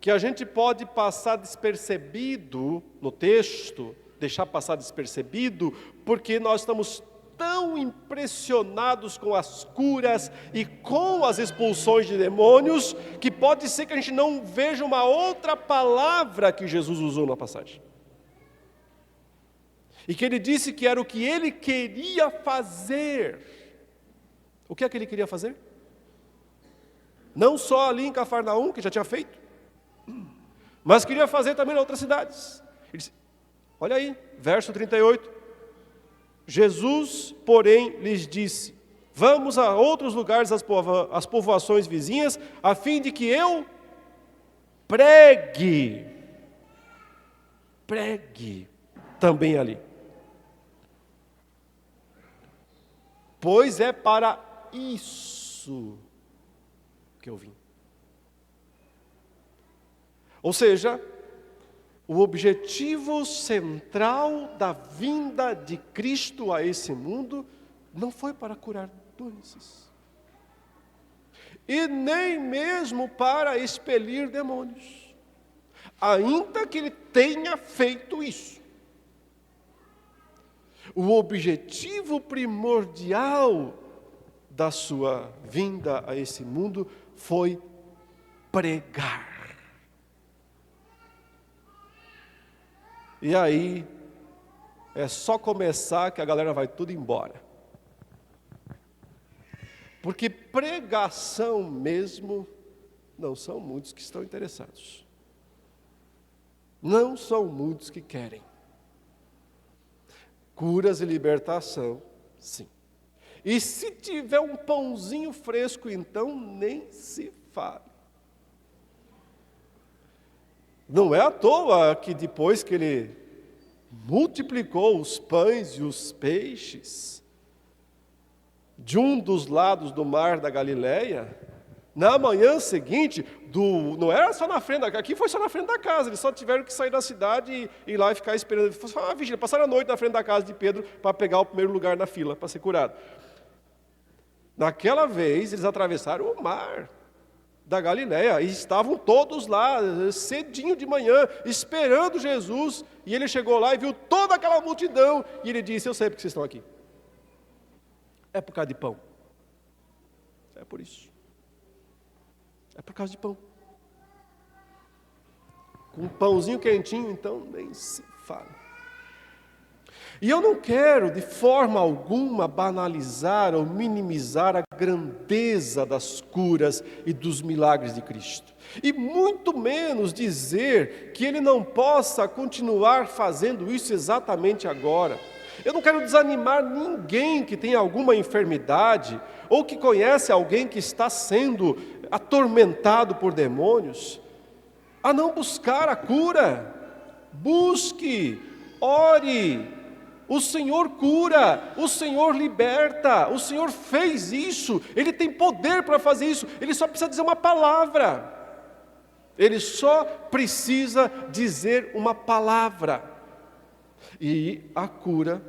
que a gente pode passar despercebido no texto, deixar passar despercebido, porque nós estamos tão impressionados com as curas e com as expulsões de demônios, que pode ser que a gente não veja uma outra palavra que Jesus usou na passagem. E que ele disse que era o que ele queria fazer. O que é que ele queria fazer? Não só ali em Cafarnaum, que já tinha feito, mas queria fazer também em outras cidades. Ele disse, olha aí, verso 38. Jesus, porém, lhes disse, vamos a outros lugares, as povoações vizinhas, a fim de que eu pregue também ali. Pois é para isso que eu vim. Ou seja, o objetivo central da vinda de Cristo a esse mundo não foi para curar doenças. E nem mesmo para expelir demônios. Ainda que ele tenha feito isso. O objetivo primordial da sua vinda a esse mundo foi pregar. E aí, é só começar que a galera vai tudo embora. Porque pregação mesmo, não são muitos que estão interessados. Não são muitos que querem. Curas e libertação, sim. E se tiver um pãozinho fresco, então nem se fale. Não é à toa que depois que ele multiplicou os pães e os peixes de um dos lados do mar da Galileia, na manhã seguinte, não era só na frente, aqui foi só na frente da casa, eles só tiveram que sair da cidade e ir lá e ficar esperando. Foi só uma vigília, passaram a noite na frente da casa de Pedro para pegar o primeiro lugar na fila, para ser curado. Naquela vez, eles atravessaram o mar da Galileia, e estavam todos lá, cedinho de manhã, esperando Jesus, e ele chegou lá e viu toda aquela multidão, e ele disse, eu sei porque vocês estão aqui. É por causa de pão. É por isso. É por causa de pão. Com um pãozinho quentinho, então, nem se fala. E eu não quero, de forma alguma, banalizar ou minimizar a grandeza das curas e dos milagres de Cristo. E muito menos dizer que Ele não possa continuar fazendo isso exatamente agora. Eu não quero desanimar ninguém que tem alguma enfermidade ou que conhece alguém que está sendo atormentado por demônios, a não buscar a cura. Busque, ore. O Senhor cura, o Senhor liberta, o Senhor fez isso, Ele tem poder para fazer isso, Ele só precisa dizer uma palavra. Ele só precisa dizer uma palavra. E a cura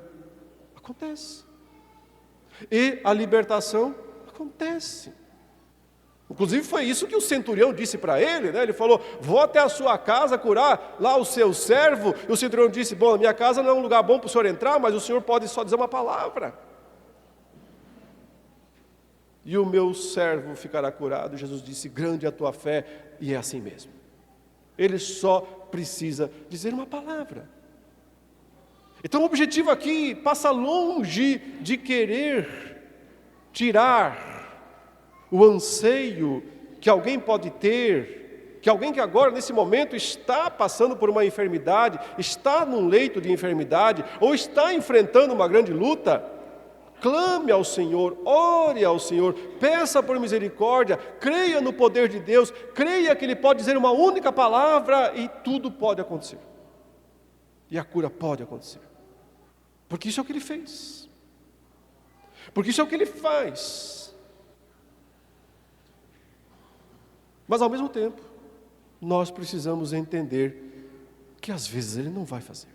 acontece. E a libertação acontece. Inclusive foi isso que o centurião disse para ele, né? Ele falou, vou até a sua casa curar lá o seu servo. E o centurião disse, bom, a minha casa não é um lugar bom para o senhor entrar, mas o senhor pode só dizer uma palavra. E o meu servo ficará curado. Jesus disse, grande é a tua fé, e é assim mesmo. Ele só precisa dizer uma palavra. Então o objetivo aqui passa longe de querer tirar o anseio que alguém pode ter, que alguém que agora, nesse momento, está passando por uma enfermidade, está num leito de enfermidade, ou está enfrentando uma grande luta, clame ao Senhor, ore ao Senhor, peça por misericórdia, creia no poder de Deus, creia que Ele pode dizer uma única palavra e tudo pode acontecer. E a cura pode acontecer. Porque isso é o que Ele fez. Porque isso é o que Ele faz. Mas ao mesmo tempo, nós precisamos entender que às vezes Ele não vai fazer.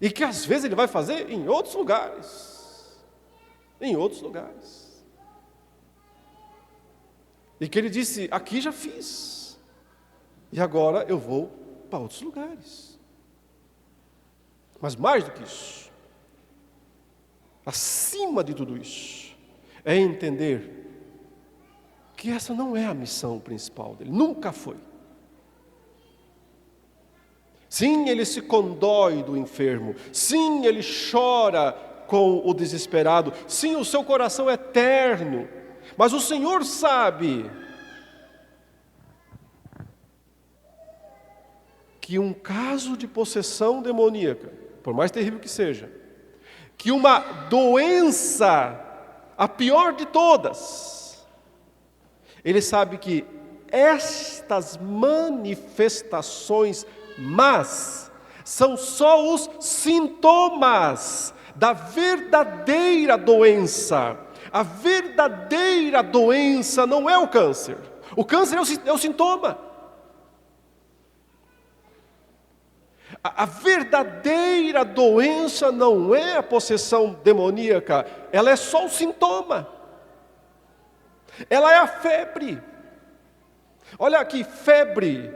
E que às vezes Ele vai fazer em outros lugares. Em outros lugares. E que Ele disse, aqui já fiz. E agora eu vou para outros lugares. Mas mais do que isso, acima de tudo isso, é entender que essa não é a missão principal dele, nunca foi. Sim, ele se condói do enfermo, sim, ele chora com o desesperado, sim, o seu coração é terno, mas o Senhor sabe que um caso de possessão demoníaca, por mais terrível que seja, que uma doença, a pior de todas, Ele sabe que estas manifestações más são só os sintomas da verdadeira doença. A verdadeira doença não é o câncer. O câncer é o sintoma. A verdadeira doença não é a possessão demoníaca, ela é só o sintoma. Ela é a febre. Olha aqui, febre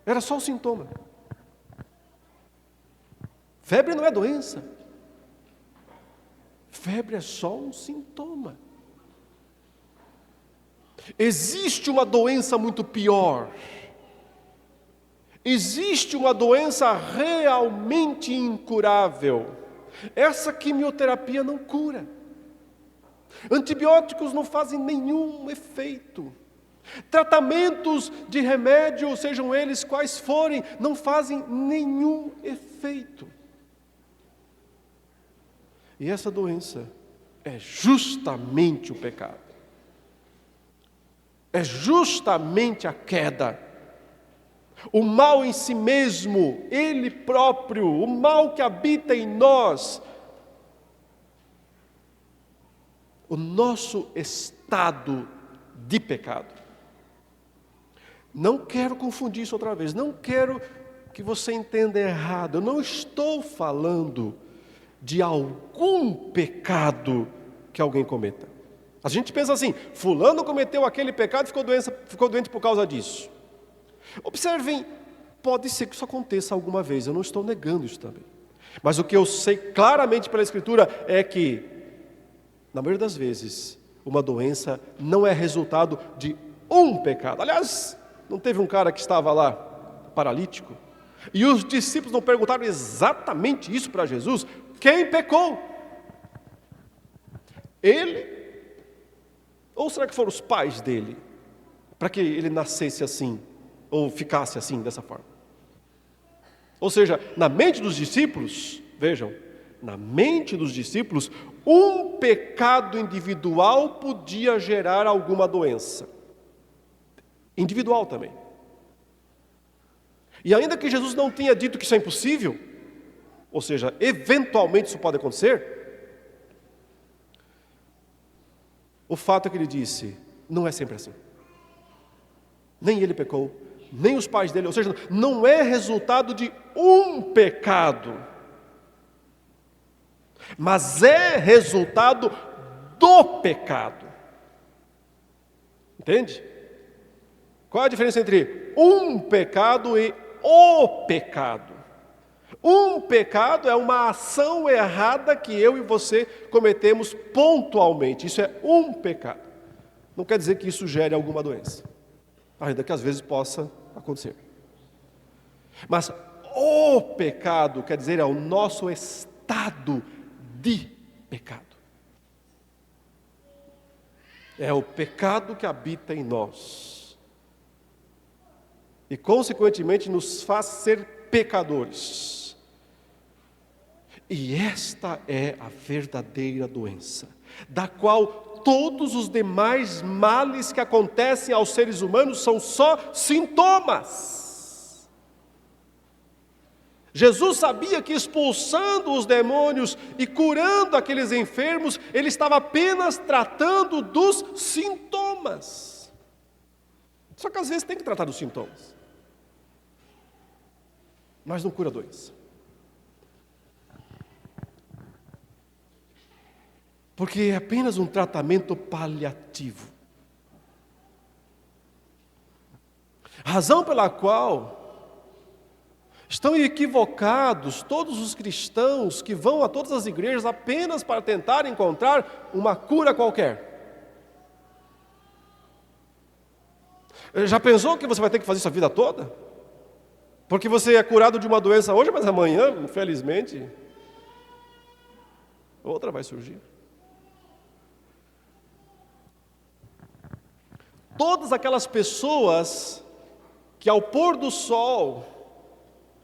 era só o sintoma. Febre não é doença. Febre é só um sintoma. Existe uma doença muito pior. Existe uma doença realmente incurável. Essa quimioterapia não cura. Antibióticos não fazem nenhum efeito. Tratamentos de remédio, sejam eles quais forem, não fazem nenhum efeito. E essa doença é justamente o pecado. É justamente a queda. O mal em si mesmo, ele próprio, o mal que habita em nós, o nosso estado de pecado. Não quero confundir isso outra vez, não quero que você entenda errado. Eu não estou falando de algum pecado que alguém cometa. A gente pensa assim, fulano cometeu aquele pecado e ficou doente por causa disso. Observem, pode ser que isso aconteça alguma vez, eu não estou negando isso também. Mas o que eu sei claramente pela Escritura é que, na maioria das vezes, uma doença não é resultado de um pecado. Aliás, não teve um cara que estava lá, paralítico, e os discípulos não perguntaram exatamente isso para Jesus? Quem pecou? Ele? Ou será que foram os pais dele? Para que ele nascesse assim? Ou ficasse assim, dessa forma. Ou seja, na mente dos discípulos, vejam, na mente dos discípulos, um pecado individual podia gerar alguma doença. Individual também. E ainda que Jesus não tenha dito que isso é impossível, ou seja, eventualmente isso pode acontecer, o fato é que ele disse, não é sempre assim. Nem ele pecou, nem os pais dele, ou seja, não é resultado de um pecado, mas é resultado do pecado. Entende? Qual é a diferença entre um pecado e o pecado? Um pecado é uma ação errada que eu e você cometemos pontualmente. Isso é um pecado. Não quer dizer que isso gere alguma doença. Ainda que às vezes possa acontecer. Mas o pecado quer dizer é o nosso estado de pecado. É o pecado que habita em nós. E consequentemente nos faz ser pecadores. E esta é a verdadeira doença, da qual todos os demais males que acontecem aos seres humanos são só sintomas. Jesus sabia que expulsando os demônios e curando aqueles enfermos, ele estava apenas tratando dos sintomas. Só que às vezes tem que tratar dos sintomas, mas não cura a doença. Porque é apenas um tratamento paliativo. A razão pela qual estão equivocados todos os cristãos que vão a todas as igrejas apenas para tentar encontrar uma cura qualquer. Já pensou que você vai ter que fazer isso a vida toda? Porque você é curado de uma doença hoje, mas amanhã, infelizmente, outra vai surgir. Todas aquelas pessoas que ao pôr do sol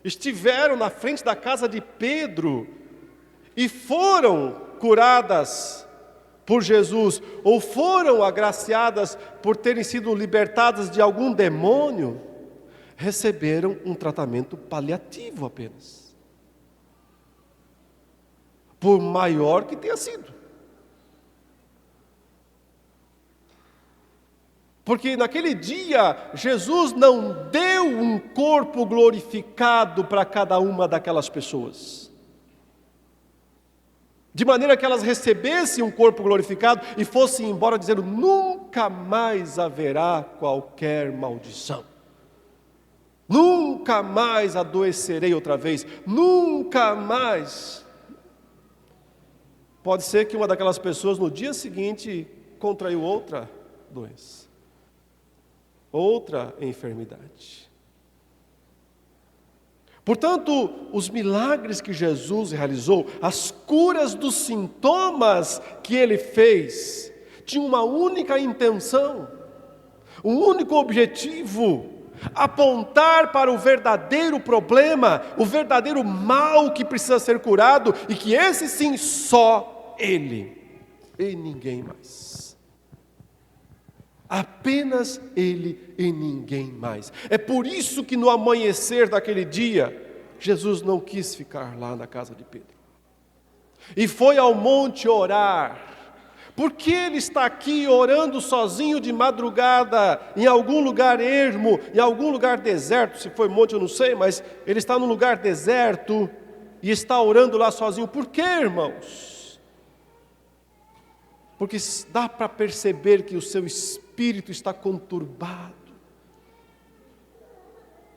estiveram na frente da casa de Pedro e foram curadas por Jesus, ou foram agraciadas por terem sido libertadas de algum demônio, receberam um tratamento paliativo apenas, por maior que tenha sido. Porque naquele dia, Jesus não deu um corpo glorificado para cada uma daquelas pessoas, de maneira que elas recebessem um corpo glorificado e fossem embora dizendo: nunca mais haverá qualquer maldição, nunca mais adoecerei outra vez, nunca mais. Pode ser que uma daquelas pessoas no dia seguinte contraiu outra doença, outra enfermidade. Portanto, os milagres que Jesus realizou, as curas dos sintomas que ele fez, tinham uma única intenção, um único objetivo: apontar para o verdadeiro problema, o verdadeiro mal que precisa ser curado, e que esse sim, só ele e ninguém mais. Apenas ele e ninguém mais. É por isso que no amanhecer daquele dia, Jesus não quis ficar lá na casa de Pedro e foi ao monte orar. Por que ele está aqui orando sozinho de madrugada, em algum lugar ermo, em algum lugar deserto? Se foi monte eu não sei, mas ele está num lugar deserto e está orando lá sozinho. Por quê, irmãos? Porque dá para perceber que o seu espírito está conturbado.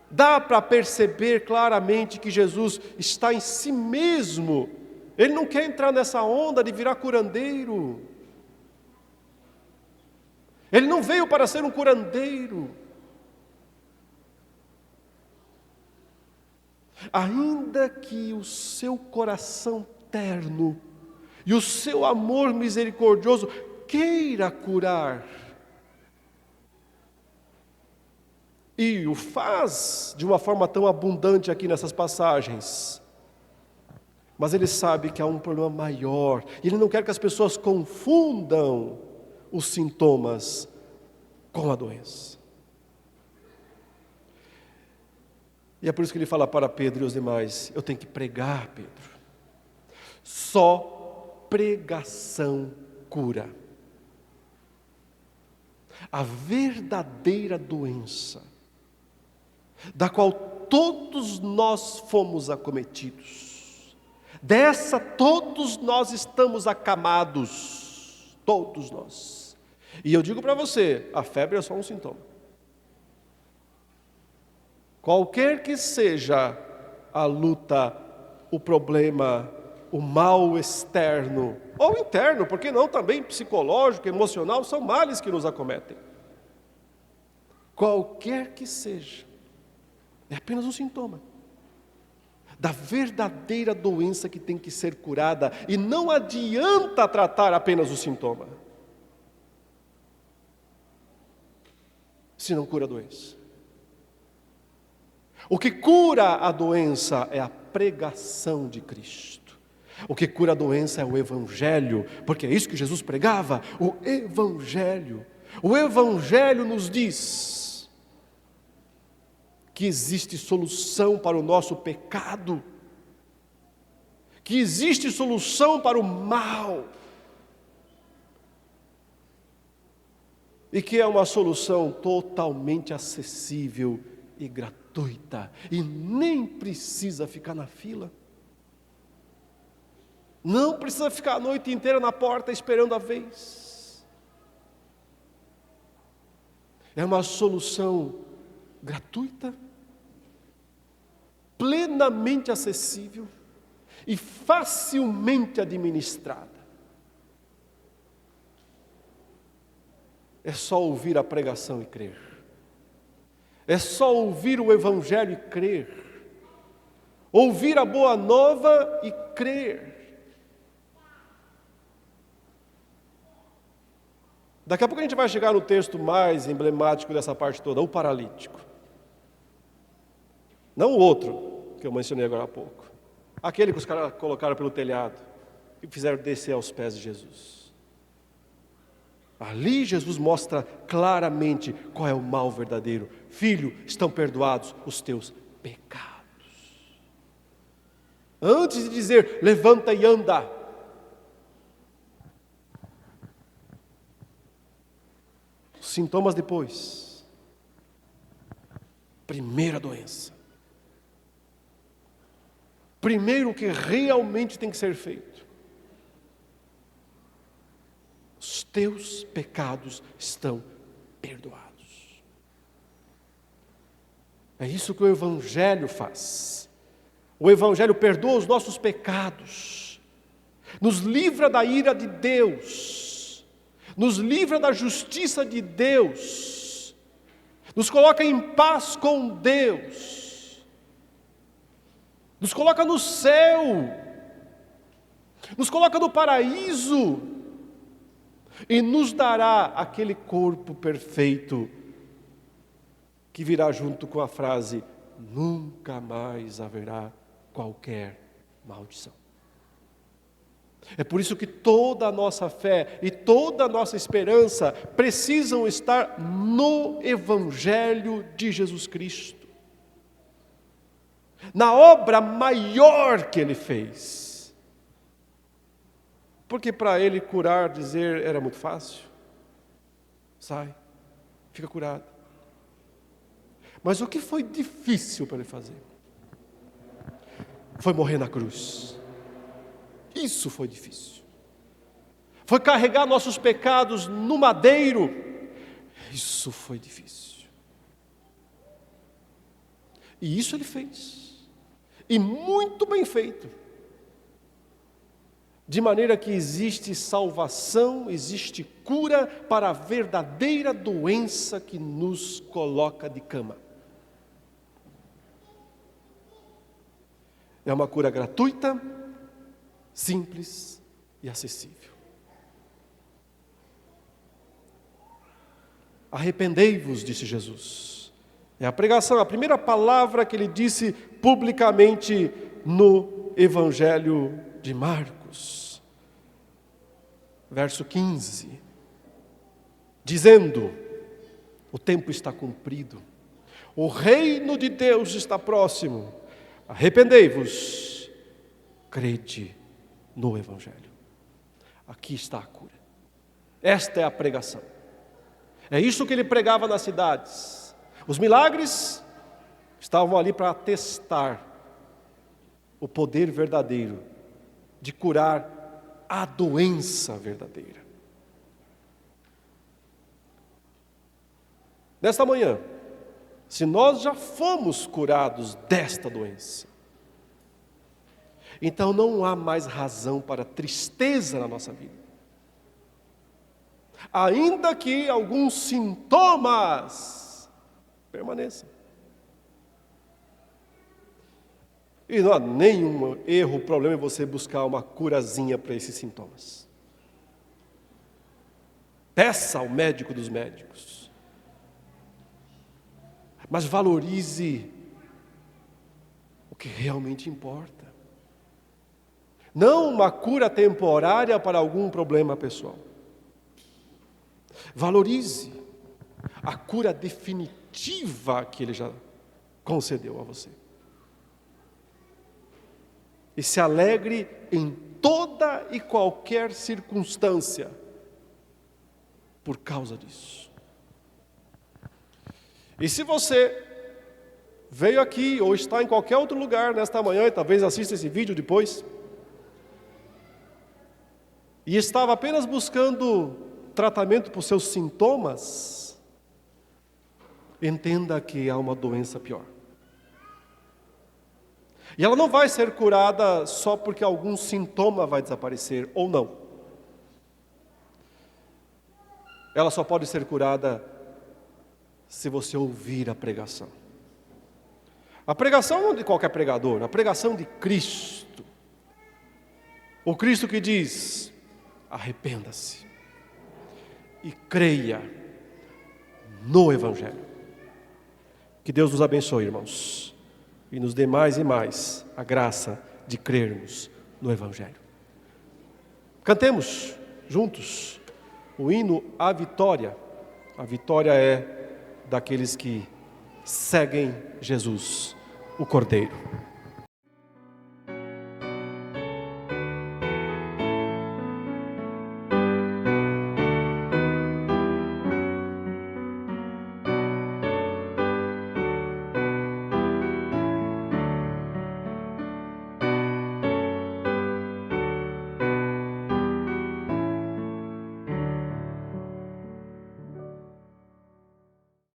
Dá para perceber claramente que Jesus está em si mesmo. Ele não quer entrar nessa onda de virar curandeiro. Ele não veio para ser um curandeiro. Ainda que o seu coração terno e o seu amor misericordioso queira curar, e o faz de uma forma tão abundante aqui nessas passagens, mas ele sabe que há um problema maior, e ele não quer que as pessoas confundam os sintomas com a doença. E é por isso que ele fala para Pedro e os demais: eu tenho que pregar, Pedro. Só pregação cura. A verdadeira doença, da qual todos nós fomos acometidos, dessa todos nós estamos acamados, todos nós. E eu digo para você, a febre é só um sintoma. Qualquer que seja a luta, o problema, o mal externo, ou interno, porque não, também psicológico, emocional, são males que nos acometem. Qualquer que seja, é apenas um sintoma da verdadeira doença que tem que ser curada, e não adianta tratar apenas o sintoma, se não cura a doença. O que cura a doença é a pregação de Cristo. O que cura a doença é o Evangelho, porque é isso que Jesus pregava, o Evangelho. O Evangelho nos diz que existe solução para o nosso pecado, que existe solução para o mal, e que é uma solução totalmente acessível e gratuita, e nem precisa ficar na fila. Não precisa ficar a noite inteira na porta esperando a vez. É uma solução gratuita, plenamente acessível e facilmente administrada. É só ouvir a pregação e crer. É só ouvir o Evangelho e crer. Ouvir a boa nova e crer. Daqui a pouco a gente vai chegar no texto mais emblemático dessa parte toda, o paralítico. Não o outro, que eu mencionei agora há pouco. Aquele que os caras colocaram pelo telhado e fizeram descer aos pés de Jesus. Ali Jesus mostra claramente qual é o mal verdadeiro. Filho, estão perdoados os teus pecados. Antes de dizer, levanta e anda. Os sintomas depois. Primeira doença. Primeiro o que realmente tem que ser feito. Os teus pecados estão perdoados. É isso que o Evangelho faz. O Evangelho perdoa os nossos pecados, nos livra da ira de Deus, nos livra da justiça de Deus, nos coloca em paz com Deus, nos coloca no céu, nos coloca no paraíso, e nos dará aquele corpo perfeito, que virá junto com a frase, nunca mais haverá qualquer maldição. É por isso que toda a nossa fé e toda a nossa esperança precisam estar no Evangelho de Jesus Cristo, na obra maior que Ele fez. Porque para Ele curar, dizer, era muito fácil. Sai, fica curado. Mas o que foi difícil para Ele fazer? Foi morrer na cruz. Isso foi difícil. Foi carregar nossos pecados no madeiro. Isso foi difícil. E isso Ele fez. E muito bem feito. De maneira que existe salvação, existe cura para a verdadeira doença que nos coloca de cama. É uma cura gratuita, simples e acessível. Arrependei-vos, disse Jesus. É a pregação, a primeira palavra que Ele disse publicamente no Evangelho de Marcos. Verso 15. Dizendo, o tempo está cumprido, o reino de Deus está próximo, arrependei-vos, crede no Evangelho. Aqui está a cura. Esta é a pregação. É isso que Ele pregava nas cidades. Os milagres estavam ali para atestar o poder verdadeiro de curar a doença verdadeira. Nesta manhã, se nós já fomos curados desta doença, então não há mais razão para tristeza na nossa vida. Ainda que alguns sintomas permaneçam. E não há nenhum erro, problema em você buscar uma curazinha para esses sintomas. Peça ao médico dos médicos. Mas valorize o que realmente importa. Não uma cura temporária para algum problema pessoal. Valorize a cura definitiva que Ele já concedeu a você. E se alegre em toda e qualquer circunstância por causa disso. E se você veio aqui ou está em qualquer outro lugar nesta manhã e talvez assista esse vídeo depois, e estava apenas buscando tratamento para os seus sintomas, entenda que há uma doença pior. E ela não vai ser curada só porque algum sintoma vai desaparecer, ou não. Ela só pode ser curada se você ouvir a pregação. A pregação não de qualquer pregador, a pregação de Cristo. O Cristo que diz: arrependa-se e creia no Evangelho. Que Deus nos abençoe, irmãos, e nos dê mais e mais a graça de crermos no Evangelho. Cantemos juntos o hino à vitória. A vitória é daqueles que seguem Jesus, o Cordeiro.